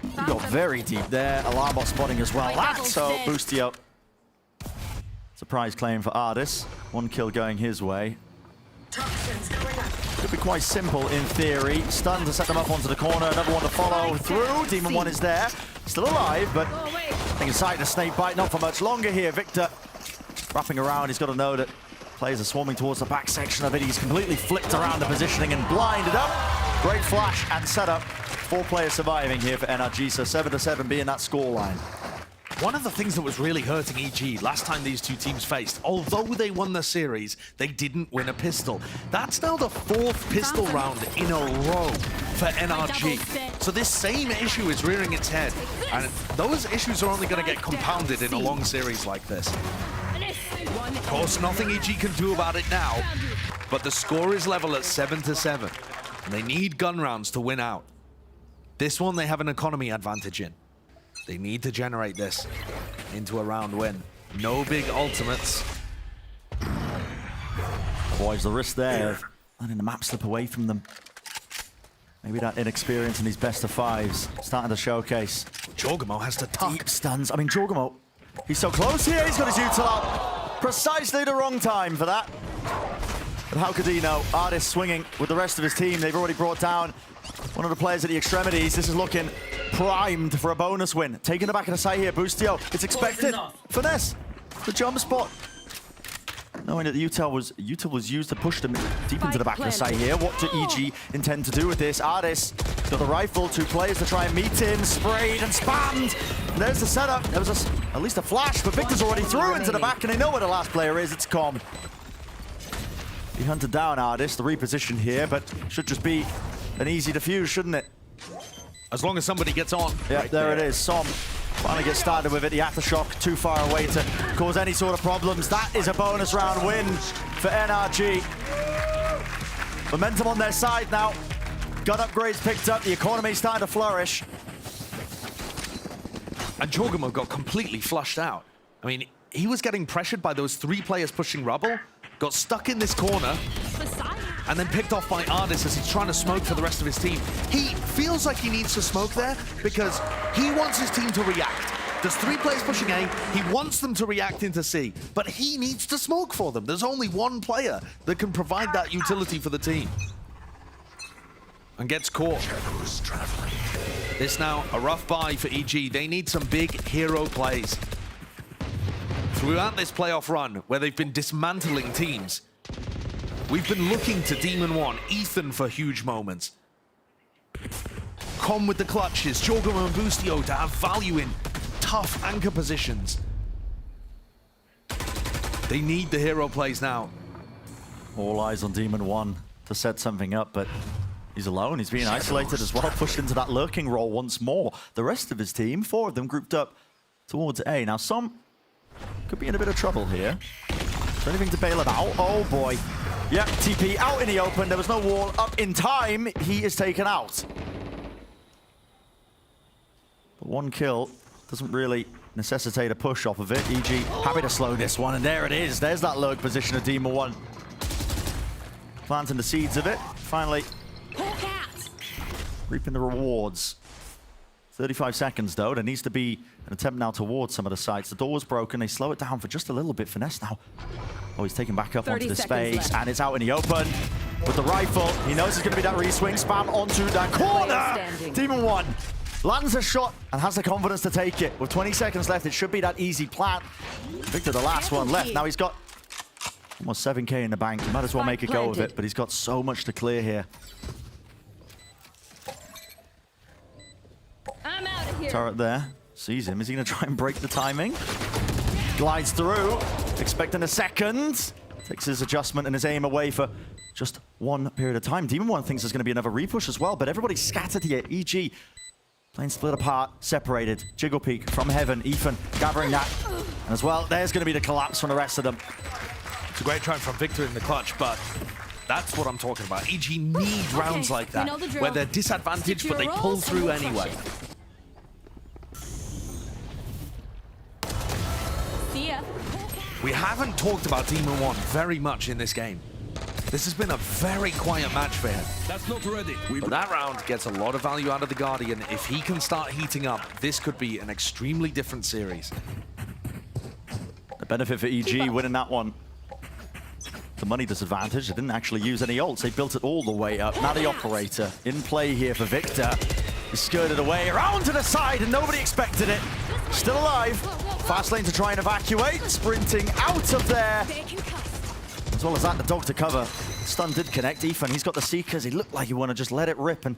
He got very deep there. Alarm bot spotting as well. So Boostio. Surprise claim for Ardis. 1 kill going his way. Could be quite simple in theory. Stun to set them up onto the corner. Another one to follow through. Demon 1 is there. Still alive, but I think inside the snake bite. Not for much longer here. Victor wrapping around. He's got to know that players are swarming towards the back section of it. He's completely flipped around the positioning and blinded up. Great flash and setup. 4 players surviving here for NRG, so 7-7 being that scoreline. One of the things that was really hurting EG last time these two teams faced, although they won the series, they didn't win a pistol. That's now the 4th pistol round in a row for NRG. So this same issue is rearing its head, and those issues are only going to get compounded in a long series like this. Of course, nothing EG can do about it now, but the score is level at 7-7, and they need gun rounds to win out. This one they have an economy advantage in. They need to generate this into a round win. No big ultimates. Boys, the risk there of letting the map slip away from them. Maybe that inexperience in these best of 5s starting to showcase. Jorgamo has to tuck. Deep stuns. I mean, Jorgamo, he's so close here. He's got his util out. Precisely the wrong time for that. But how could he know? Ardis swinging with the rest of his team. They've already brought down one of the players at the extremities. This is looking primed for a bonus win. Taking the back of the side here, Boostio. It's expected. Finesse. The jump spot. Knowing that the util was used to push them deep into the back of the side here. What do EG intend to do with this? Ardis got the rifle. 2 players to try and meet him. Sprayed and spammed. And there's the setup. There was at least a flash, but Victor's already through into the back, and they know where the last player is. It's Com. He hunted down Ardis. The reposition here, but should just be an easy defuse, shouldn't it? As long as somebody gets on. Yeah, right there it is. Som finally gets started with it. The aftershock too far away to cause any sort of problems. That is a bonus round win for NRG. Momentum on their side now. Gun upgrades picked up. The economy starting to flourish. And Jorgamo got completely flushed out. I mean, he was getting pressured by those 3 players pushing rubble, got stuck in this corner, and then picked off by Ardis as he's trying to smoke for the rest of his team. He feels like he needs to smoke there because he wants his team to react. There's 3 players pushing A, he wants them to react into C, but he needs to smoke for them. There's only 1 player that can provide that utility for the team. And gets caught. This now a rough buy for EG. They need some big hero plays. Throughout this playoff run, where they've been dismantling teams, we've been looking to Demon 1, Ethan for huge moments. Com with the clutches, Jorgamo and Boostio to have value in tough anchor positions. They need the hero plays now. All eyes on Demon 1 to set something up, but he's alone. He's being isolated as well, pushed into that lurking role once more. The rest of his team, 4 of them grouped up towards A. Now, some could be in a bit of trouble here. Is there anything to bail it out? Oh, boy. Yep, TP out in the open. There was no wall up in time. He is taken out. But 1 kill doesn't really necessitate a push off of it. EG happy to slow this one, and there it is. There's that lurk position of Demon 1. Planting the seeds of it. Finally reaping the rewards. 35 seconds, though. There needs to be an attempt now towards some of the sites. The door was broken. They slow it down for just a little bit. Finesse now. Oh, he's taken back up onto the space, and it's out in the open with the rifle. He knows it's going to be that re-swing spam onto that corner. Demon 1 lands a shot and has the confidence to take it. With 20 seconds left, it should be that easy plant. Victor, the last one left. Now he's got almost 7K in the bank. He might as well make a go of it, but he's got so much to clear here. I'm out of here. Turret there. Sees him. Is he going to try and break the timing? Glides through. Expecting a second. Takes his adjustment and his aim away for just 1 period of time. Demon 1 thinks there's going to be another repush as well, but everybody's scattered here. EG playing split apart, separated. Jiggle peek from heaven. Ethan gathering that. And as well, there's going to be the collapse from the rest of them. It's a great try from Victor in the clutch, but that's what I'm talking about. EG need rounds like that, where they're disadvantaged, but they pull through anyway. See ya. We haven't talked about Demon 1 very much in this game. This has been a very quiet match for him. That's not ready. But that round gets a lot of value out of the Guardian. If he can start heating up, this could be an extremely different series. The benefit for EG winning that one. The money disadvantage, they didn't actually use any ults. They built it all the way up. Now the operator in play here for Victor. He skirted away, around to the side, and nobody expected it. Still alive. Fast lane to try and evacuate. Sprinting out of there. As well as that, the dog to cover. Stun did connect. Ethan, he's got the Seekers. He looked like he wanted to just let it rip and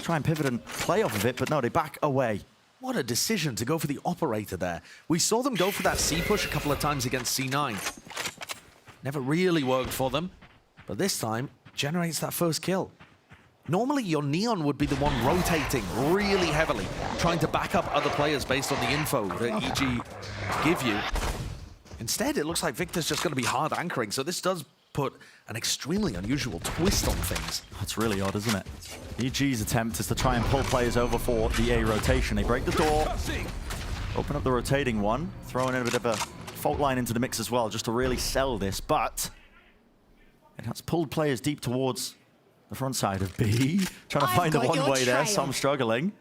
try and pivot and play off of it, but no, they back away. What a decision to go for the operator there. We saw them go for that C push a couple of times against C9. Never really worked for them, but this time generates that first kill. Normally, your Neon would be the one rotating really heavily, trying to back up other players based on the info that EG give you. Instead, it looks like Victor's just going to be hard anchoring, so this does put an extremely unusual twist on things. That's really odd, isn't it? EG's attempt is to try and pull players over for the A rotation. They break the door, open up the rotating one, throwing in a bit of a fault line into the mix as well, just to really sell this, but it has pulled players deep towards the front side of B. Trying to find the one-way there, some struggling.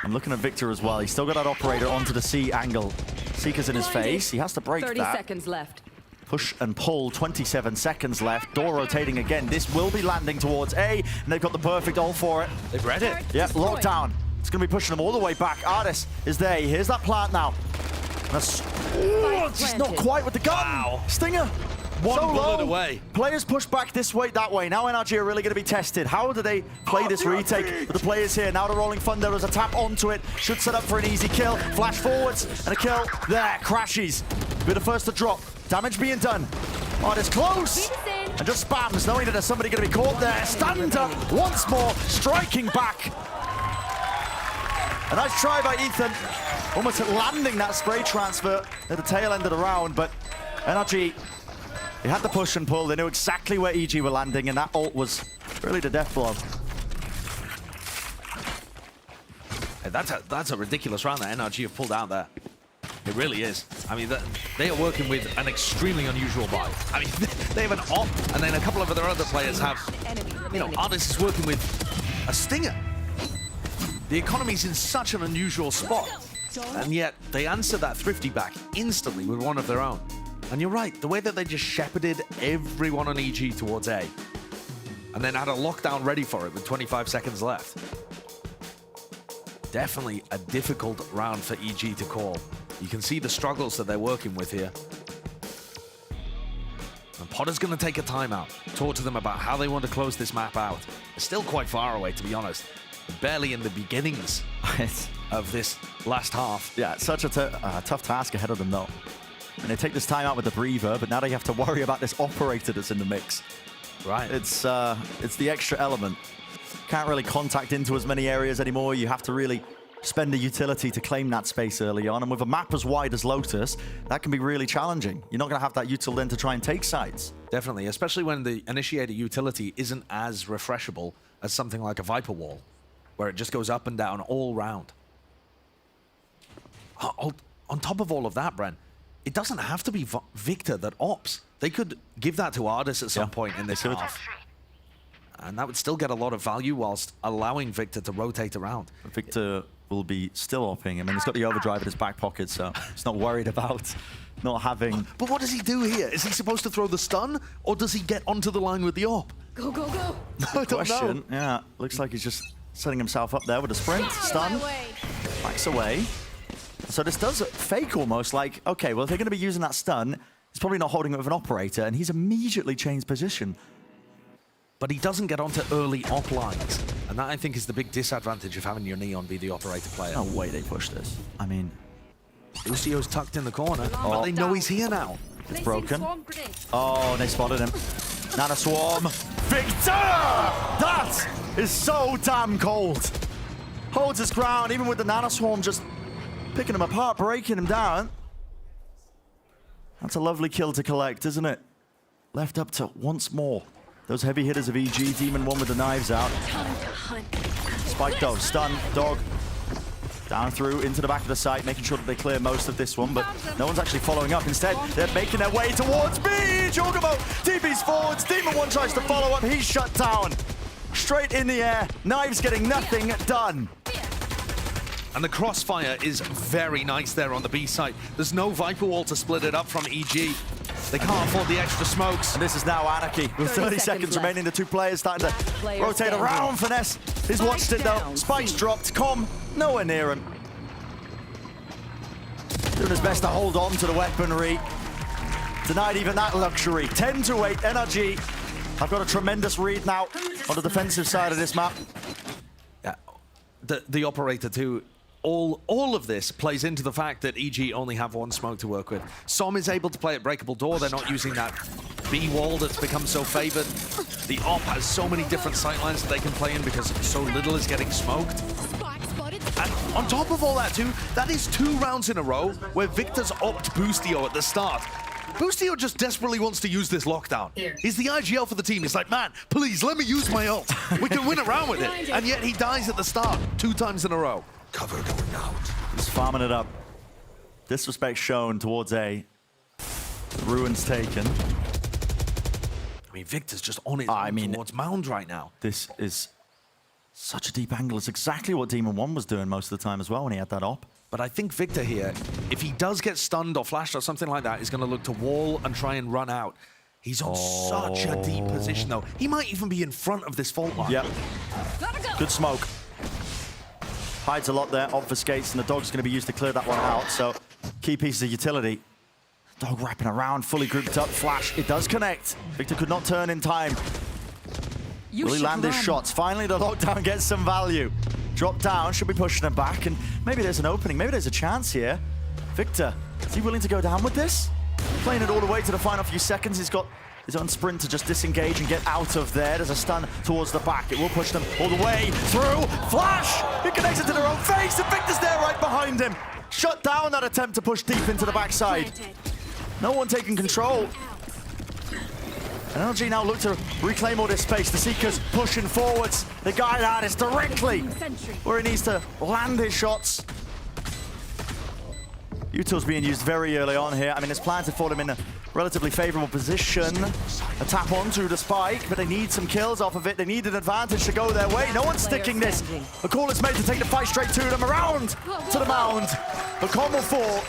I'm looking at Victor as well. He's still got that operator onto the C angle. Seeker's in his face. He has to break 30 that. seconds left. Push and pull, 27 seconds left. Door rotating again. This will be landing towards A, and they've got the perfect ult for it. They've read it. Yep, lockdown. It's going to be pushing them all the way back. Artis is there. Here's that plant now. That's, ooh, just not quite with the gun. Wow. Stinger. One so bullet low. away. Players push back this way, that way. Now NRG are really going to be tested. How do they play this retake with the players here? Now the Rolling Thunder as a tap onto it. Should set up for an easy kill. Flash forwards and a kill. There, crashes. Be the first to drop. Damage being done. Artis close. And just spams, knowing that there's somebody going to be caught there. Stand up once more, striking back. A nice try by Ethan. Almost landing that spray transfer at the tail end of the round, but NRG, they had the push and pull. They knew exactly where EG were landing, and that ult was really the death blow. Hey, that's a ridiculous round that NRG have pulled out there. It really is. I mean, they are working with an extremely unusual buy. I mean, they have an op, and then a couple of their other players have, you know, Artis is working with a Stinger. The economy's in such an unusual spot, and yet they answer that Thrifty back instantly with one of their own. And you're right, the way that they just shepherded everyone on EG towards A, and then had a lockdown ready for it with 25 seconds left. Definitely a difficult round for EG to call. You can see the struggles that they're working with here. And Potter's going to take a timeout, talk to them about how they want to close this map out. It's still quite far away, to be honest. Barely in the beginnings of this last half. Yeah, it's such a tough task ahead of them, though. And they take this time out with the breather, but now they have to worry about this operator that's in the mix. Right. It's the extra element. Can't really contact into as many areas anymore. You have to really spend a utility to claim that space early on. And with a map as wide as Lotus, that can be really challenging. You're not going to have that util then to try and take sides. Definitely, especially when the initiator utility isn't as refreshable as something like a Viper Wall, where it just goes up and down all round. On top of all of that, Bren, it doesn't have to be Victor that ops. They could give that to Artis at some point in this half. And that would still get a lot of value whilst allowing Victor to rotate around. Victor will be still opping. I mean, he's got the overdrive in his back pocket, so he's not worried about not having... But what does he do here? Is he supposed to throw the stun, or does he get onto the line with the op? Go, go, go. I don't know. Yeah, looks like he's just setting himself up there with a sprint, stun, backs away. So this does fake almost like, okay, well, if they're going to be using that stun, he's probably not holding it with an operator, and he's immediately changed position. But he doesn't get onto early op lines. And that, I think, is the big disadvantage of having your Neon be the operator player. No way they push this. I mean... Lucio's tucked in the corner, but they know he's here now. It's broken. Oh, they spotted him. Nana Swarm. Victor! That is so damn cold. Holds his ground, even with the Nana Swarm just picking him apart, breaking him down. That's a lovely kill to collect, isn't it? Left up to once more. Those heavy hitters of EG, Demon 1 with the knives out. Spike though, stun, dog. Down through into the back of the site, making sure that they clear most of this one, but no one's actually following up. Instead, they're making their way towards B. Jorgamo TP's forwards. Demon 1 tries to follow up. He's shut down. Straight in the air. Knives getting nothing done. And the crossfire is very nice there on the B site. There's no Viper wall to split it up from EG. They can't afford the extra smokes. And this is now Anarchy. With 30 seconds remaining, the two players starting to rotate around. Finesse has watched it though. Spike's dropped. Com nowhere near him. Doing his best to hold on to the weaponry. Denied even that luxury. 10-8 NRG. I've got a tremendous read now on the defensive side of this map. Yeah, the operator too. All of this plays into the fact that EG only have one smoke to work with. Som is able to play at breakable door. They're not using that B wall that's become so favored. The op has so many different sightlines that they can play in because so little is getting smoked. And on top of all that too, that is 2 rounds in a row where Victor's opt Boostio at the start. Boostio just desperately wants to use this lockdown. He's the IGL for the team. He's like, man, please let me use my ult. We can win around with it. And yet he dies at the start 2 times in a row. Cover going out. He's farming it up. Disrespect shown towards A. The ruins taken. I mean, Victor's just on his own towards Mound right now. This is such a deep angle. It's exactly what Demon 1 was doing most of the time as well when he had that op. But I think Victor here, if he does get stunned or flashed or something like that, is going to look to wall and try and run out. He's on such a deep position, though. He might even be in front of this fault line. Yep. Good smoke. Hides a lot there, obfuscates, and the dog's going to be used to clear that one out. So, key pieces of utility. Dog wrapping around, fully grouped up. Flash, it does connect. Victor could not turn in time. Will he land his shots? Finally, the lockdown gets some value. Drop down, should be pushing him back, and maybe there's an opening, maybe there's a chance here. Victor, is he willing to go down with this? Playing it all the way to the final few seconds. He's got his own sprint to just disengage and get out of there. There's a stun towards the back. It will push them all the way through. Flash! It connects it to their own face, and Victor's there right behind him. Shut down that attempt to push deep into the backside. No one taking control. And NRG now look to reclaim all this space. The Seekers pushing forwards. The guide artist directly where he needs to land his shots. Util's being used very early on here. I mean, his plans have fallen him in a relatively favorable position. A tap onto the spike, but they need some kills off of it. They need an advantage to go their way. No one's sticking this. A call is made to take the fight straight to them, around to the mound. The con will fall.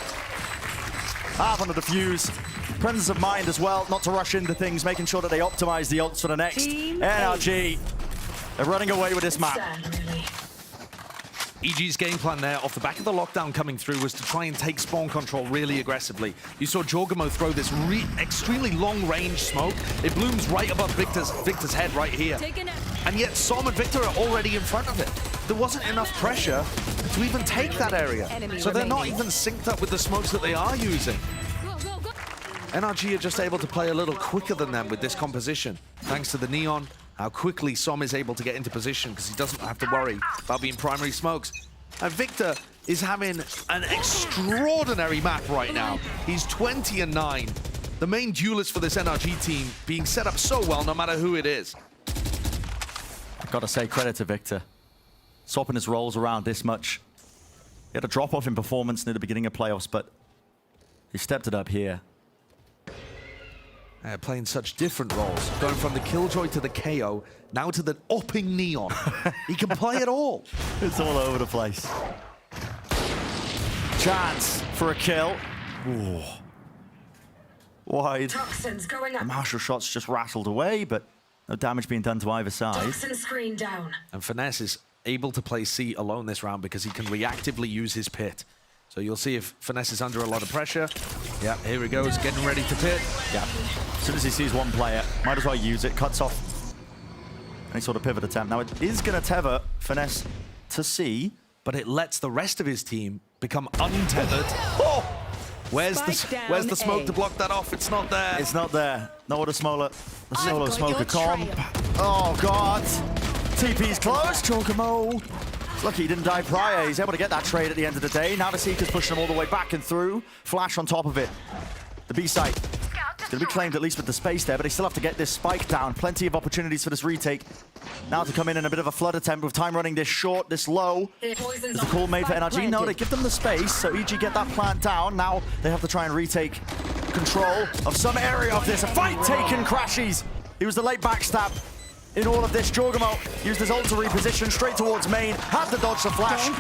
Half under the fuse. Presence of mind as well, not to rush into things, making sure that they optimize the ults for the next. NRG, they're running away with this map. EG's game plan there, off the back of the lockdown coming through, was to try and take spawn control really aggressively. You saw Jorgamo throw this extremely long-range smoke. It blooms right above Victor's head right here. And yet Som and Victor are already in front of it. There wasn't enough pressure to even take that area. So they're not even synced up with the smokes that they are using. NRG are just able to play a little quicker than them with this composition, thanks to the neon, how quickly Som is able to get into position because he doesn't have to worry about being primary smokes. And Victor is having an extraordinary map right now. He's 20-9. The main duelist for this NRG team being set up so well no matter who it is. I've got to say credit to Victor. Swapping his roles around this much. He had a drop-off in performance near the beginning of playoffs, but he stepped it up here. Playing such different roles, going from the Killjoy to the KO, now to the opping Neon. He can play it all. It's all over the place. Chance for a kill. Ooh. Wide. Toxins going up. The martial shots just rattled away, but no damage being done to either side. Toxin screen down. And Finesse is able to play C alone this round because he can reactively use his pit. So you'll see if Finesse is under a lot of pressure. Yeah, here he goes, getting ready to pit. Yeah. As soon as he sees one player, might as well use it. Cuts off any sort of pivot attempt. Now it is going to tether Finesse to C, but it lets the rest of his team become untethered. Oh! Where's the smoke to block that off? It's not there. It's not there. Not with a solo smoker comp. Oh God! TP's close. Jorgamo. Lucky he didn't die prior. He's able to get that trade at the end of the day. Now the Seeker's pushing him all the way back and through. Flash on top of it. The B site. It's going to be claimed at least with the space there, but they still have to get this spike down. Plenty of opportunities for this retake. Now to come in a bit of a flood attempt with time running this short, this low. Is the call made for NRG? No, they give them the space, so EG get that plant down. Now they have to try and retake control of some area of this. A fight taken, Crashies. He was the late backstab in all of this. Jorgamo used his ult to reposition straight towards main, had to dodge the flash.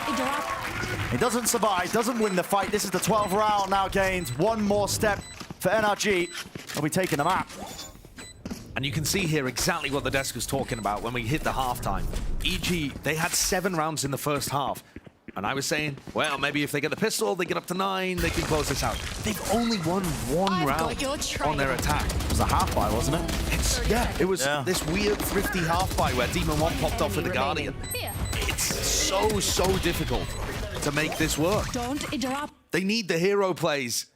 He doesn't survive, doesn't win the fight. This is the 12th round now gained. One more step for NRG. They'll be taking the map. And you can see here exactly what the desk was talking about when we hit the halftime. EG, they had 7 rounds in the first half. And I was saying, well, maybe if they get the pistol, they get up to 9, they can close this out. They've only won one round on their attack. It was a half buy, wasn't it? It was this weird thrifty half buy where Demon 1 popped off with the Guardian. It's so difficult to make this work. Don't interrupt. They need the hero plays.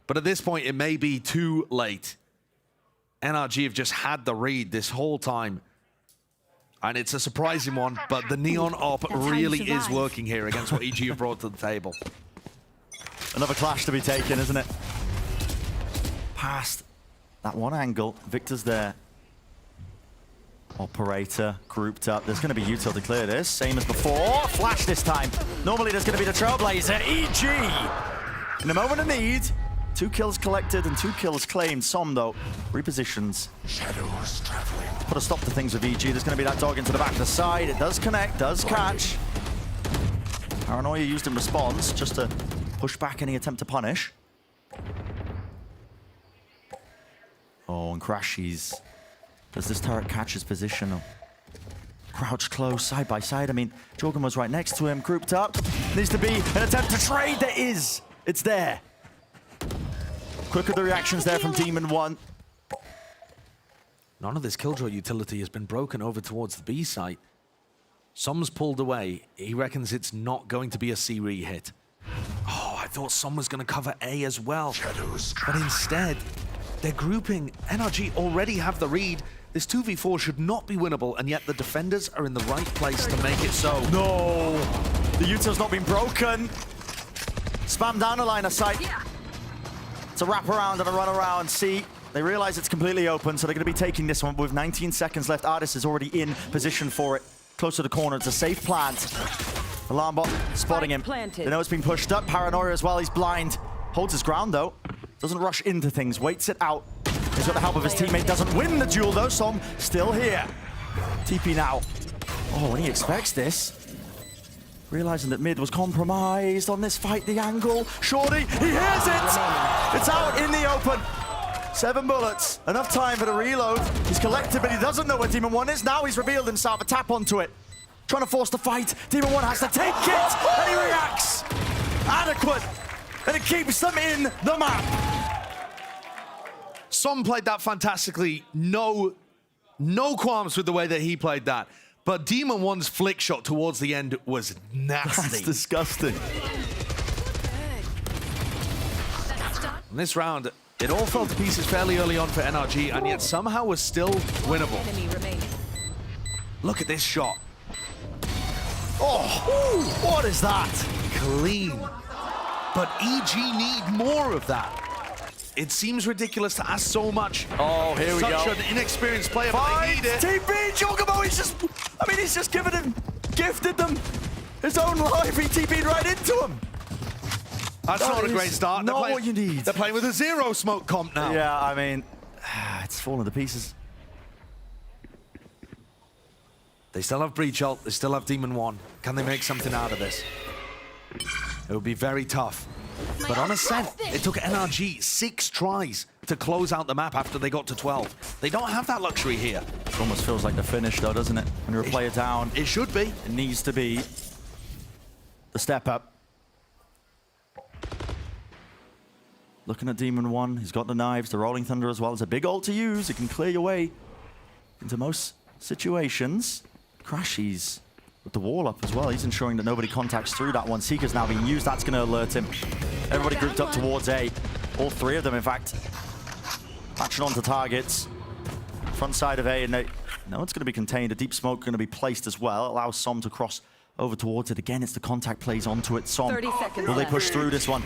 But at this point, it may be too late. NRG have just had the read this whole time. And it's a surprising one, but the Neon Op really is working here against what EG have brought to the table. Another clash to be taken, isn't it? Past that one angle, Victor's there. Operator grouped up. There's going to be util to clear this, same as before. Flash this time. Normally there's going to be the Trailblazer. EG! In a moment of need, 2 kills collected and 2 kills claimed. Som, though, repositions. Shadows traveling. To put a stop to things with EG. There's going to be that dog into the back of the side. It does connect, does catch. Paranoia used in response, just to push back any attempt to punish. Oh, and Crashies. Does this turret catch his position? Crouched close, side by side. I mean, Jorgamo's right next to him, grouped up. Needs to be an attempt to trade. There is. It's there. Quicker the reactions there from Demon 1. None of this Killjoy utility has been broken over towards the B site. Som's pulled away. He reckons it's not going to be a C-re hit. Oh, I thought Som was going to cover A as well. But instead, they're grouping. NRG already have the read. This 2v4 should not be winnable, and yet the defenders are in the right place to make it so. No! The util's not been broken. Spam down a line of sight. It's a wrap around and a run around. See, they realize it's completely open, so they're going to be taking this one with 19 seconds left. Artis is already in position for it. Close to the corner, it's a safe plant. Alarm bot spotting him. They know it's been pushed up. Paranoia as well, he's blind. Holds his ground though. Doesn't rush into things, waits it out. He's got the help of his teammate, doesn't win the duel though. Som still here. TP now. Oh, when he expects this. Realizing that mid was compromised on this fight, the angle. Shorty, he hears it! It's out in the open. 7 bullets, enough time for the reload. He's collected, but he doesn't know where Demon 1 is. Now he's revealed himself, a tap onto it. Trying to force the fight. Demon 1 has to take it, and he reacts. Adequate, and it keeps them in the map. Som played that fantastically. No qualms with the way that he played that. But Demon 1's flick shot towards the end was nasty. That's disgusting. In this round, it all fell to pieces fairly early on for NRG, and yet somehow was still winnable. Look at this shot. Oh, what is that? Clean. But EG need more of that. It seems ridiculous to ask so much. Oh, here we go. Such an inexperienced player, but they need it. TP, Jorgamo, he's just gifted them his own life. He TP'd right into him. That's not a great start. Not what you need. They're playing with a 0 smoke comp now. Yeah, I mean, it's fallen to pieces. They still have Breach ult. They still have Demon 1. Can they make something out of this? It would be very tough. But on Ascent, it took NRG 6 tries to close out the map after they got to 12. They don't have that luxury here. It almost feels like the finish, though, doesn't it? When you're a player down. It should be. It needs to be the step up. Looking at Demon 1, he's got the knives, the Rolling Thunder as well. It's a big ult to use. It can clear your way into most situations. Crashies with the wall up as well. He's ensuring that nobody contacts through that one. Seeker's now being used. That's going to alert him. Everybody grouped up towards A. All 3 of them, in fact, latching onto targets. Front side of A, and they know it's going to be contained. A deep smoke going to be placed as well. Allows Som to cross over towards it. Again, it's the contact plays onto it. Som, 30 seconds will they push through this one?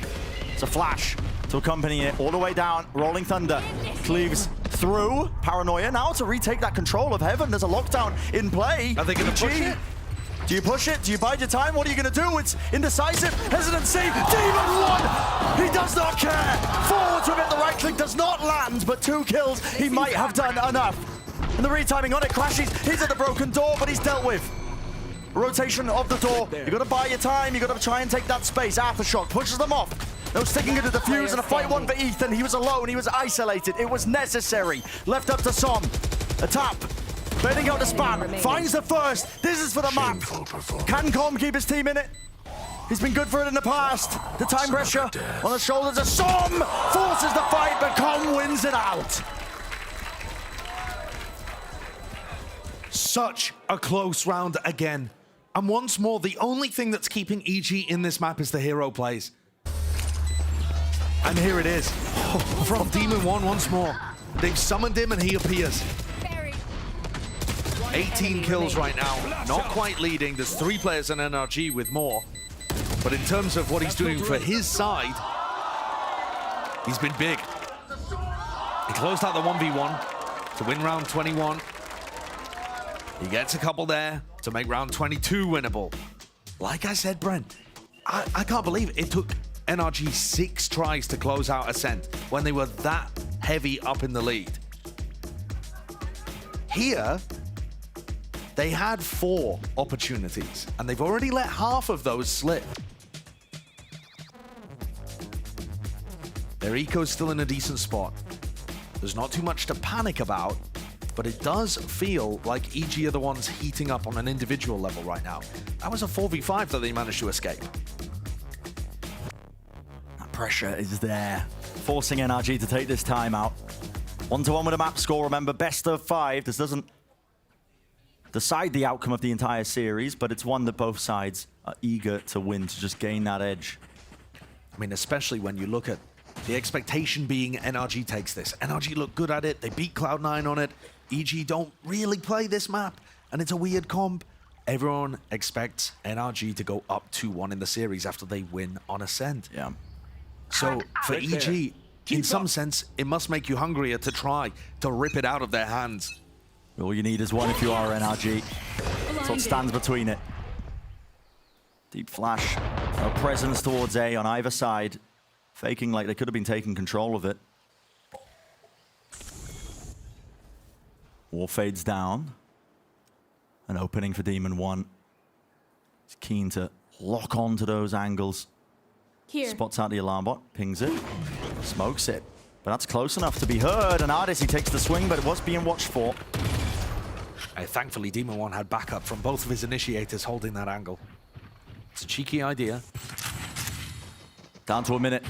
It's a flash. to accompany it all the way down. Rolling Thunder cleaves through. Paranoia now to retake that control of Heaven. There's a lockdown in play. Are they going to push it? Do you push it? Do you bide your time? What are you going to do? It's indecisive. Hesitancy. Demon 1! He does not care. Forwards with it. The right click does not land, but 2 kills. He might have done enough. And the retiming on it crashes. He's at the broken door, but he's dealt with. Rotation of the door. You got to buy your time. You got to try and take that space. Aftershock pushes them off. No sticking into the defuse and a fight one for Ethan. He was alone. He was isolated. It was necessary. Left up to Som. A tap. Bending out the spam. Finds the first. This is for the map. Can Com keep his team in it? He's been good for it in the past. The time pressure on the shoulders of Som. Forces the fight, but Com wins it out. Such a close round again. And once more, the only thing that's keeping EG in this map is the hero plays. And here it is, from Demon 1 once more. They've summoned him and he appears. 18 kills right now, not quite leading. There's 3 players in NRG with more. But in terms of what he's doing for his side, he's been big. He closed out the 1v1 to win round 21. He gets a couple there to make round 22 winnable. Like I said, Brent, I can't believe it took NRG 6 tries to close out Ascent when they were that heavy up in the lead. Here, they had 4 opportunities, and they've already let half of those slip. Their eco's still in a decent spot. There's not too much to panic about, but it does feel like EG are the ones heating up on an individual level right now. That was a 4v5 that they managed to escape. Pressure is there, forcing NRG to take this time out. 1-1 with a map score, remember, best of 5. This doesn't decide the outcome of the entire series, but it's one that both sides are eager to win, to just gain that edge. I mean, especially when you look at the expectation being NRG takes this. NRG look good at it, they beat Cloud9 on it. EG don't really play this map, and it's a weird comp. Everyone expects NRG to go up 2-1 in the series after they win on Ascent. Yeah. So for EG, in some sense, it must make you hungrier to try to rip it out of their hands. All you need is one if you are NRG. That's what stands between it. Deep flash, no presence towards A on either side. Faking like they could have been taking control of it. War fades down. An opening for Demon 1. He's keen to lock on to those angles. Here. Spots out the alarm bot, pings it, smokes it. But that's close enough to be heard. And Artis, he takes the swing, but it was being watched for. Thankfully, Demon 1 had backup from both of his initiators holding that angle. It's a cheeky idea. Down to a minute.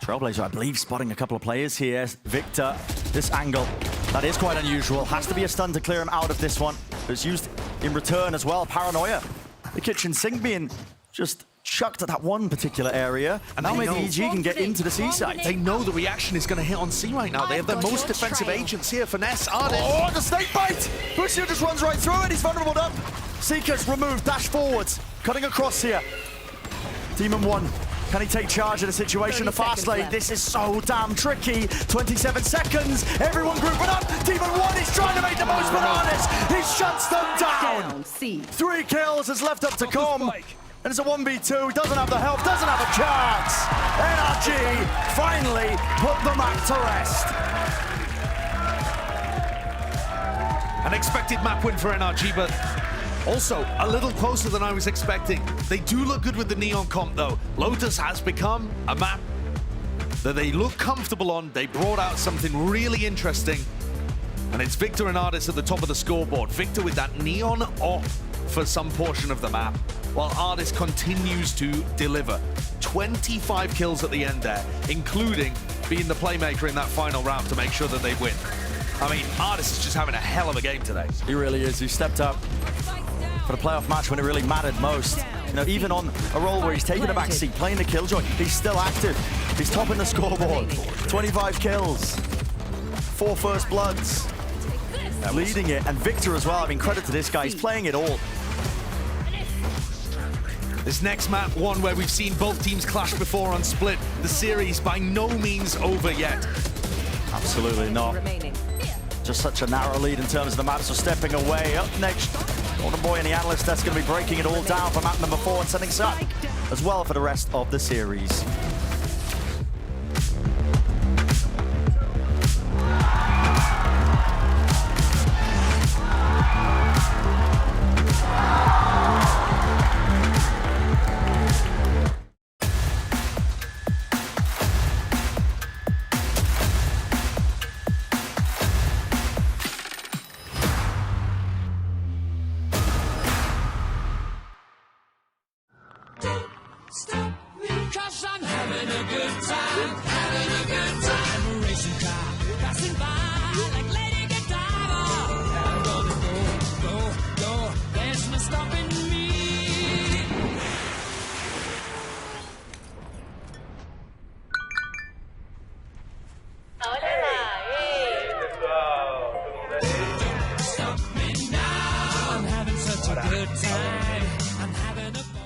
Trailblazer, I believe, spotting a couple of players here. Victor, this angle, that is quite unusual. Has to be a stun to clear him out of this one. But it's used in return as well. Paranoia. The kitchen sink being just chucked at that one particular area. And now maybe EG can get into the C side. They know the reaction is going to hit on C right now. They have the most defensive agents here. Finesse, Artis. Oh, the snake bite! Busio just runs right through it. He's vulnerable up. Seekers removed, dash forwards. Cutting across here. Demon 1. Can he take charge of the situation? The fast lane. This is so damn tricky. 27 seconds. Everyone grouping up. Demon 1 is trying to make the most bananas. He shuts them down. 3 kills is left up to Com. And it's a 1v2. Doesn't have the help. Doesn't have a chance. NRG finally put the map to rest. An expected map win for NRG, but also a little closer than I was expecting. They do look good with the Neon comp, though. Lotus has become a map that they look comfortable on. They brought out something really interesting. And it's Victor and Artis at the top of the scoreboard. Victor with that Neon off for some portion of the map, while Artis continues to deliver. 25 kills at the end there, including being the playmaker in that final round to make sure that they win. I mean, Artis is just having a hell of a game today. He really is. He stepped up for the playoff match when it really mattered most. You know, even on a role where he's taking a back seat, playing the killjoy, he's still active. He's topping the scoreboard. 25 kills, 4 first bloods, leading it. And Victor as well. I mean, credit to this guy. He's playing it all. This next map, one where we've seen both teams clash before on Split. The series by no means over yet. Absolutely not. Remaining. Just such a narrow lead in terms of the maps. So stepping away. Up next, Golden Boy and the analyst that's going to be breaking it all down for map number 4 and setting us up as well for the rest of the series. Stop me, 'cause I'm having a good time, having a good time. Racing car passing by like Lady Godiva. I'm gonna go, there's no stopping me. Stop me now, I'm having such a good time. I'm having a ball.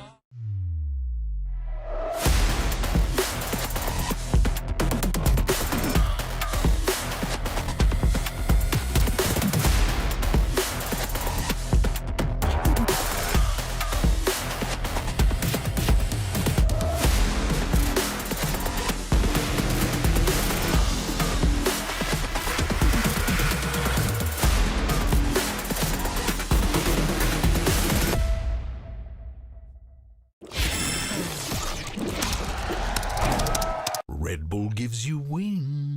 Red Bull gives you wings.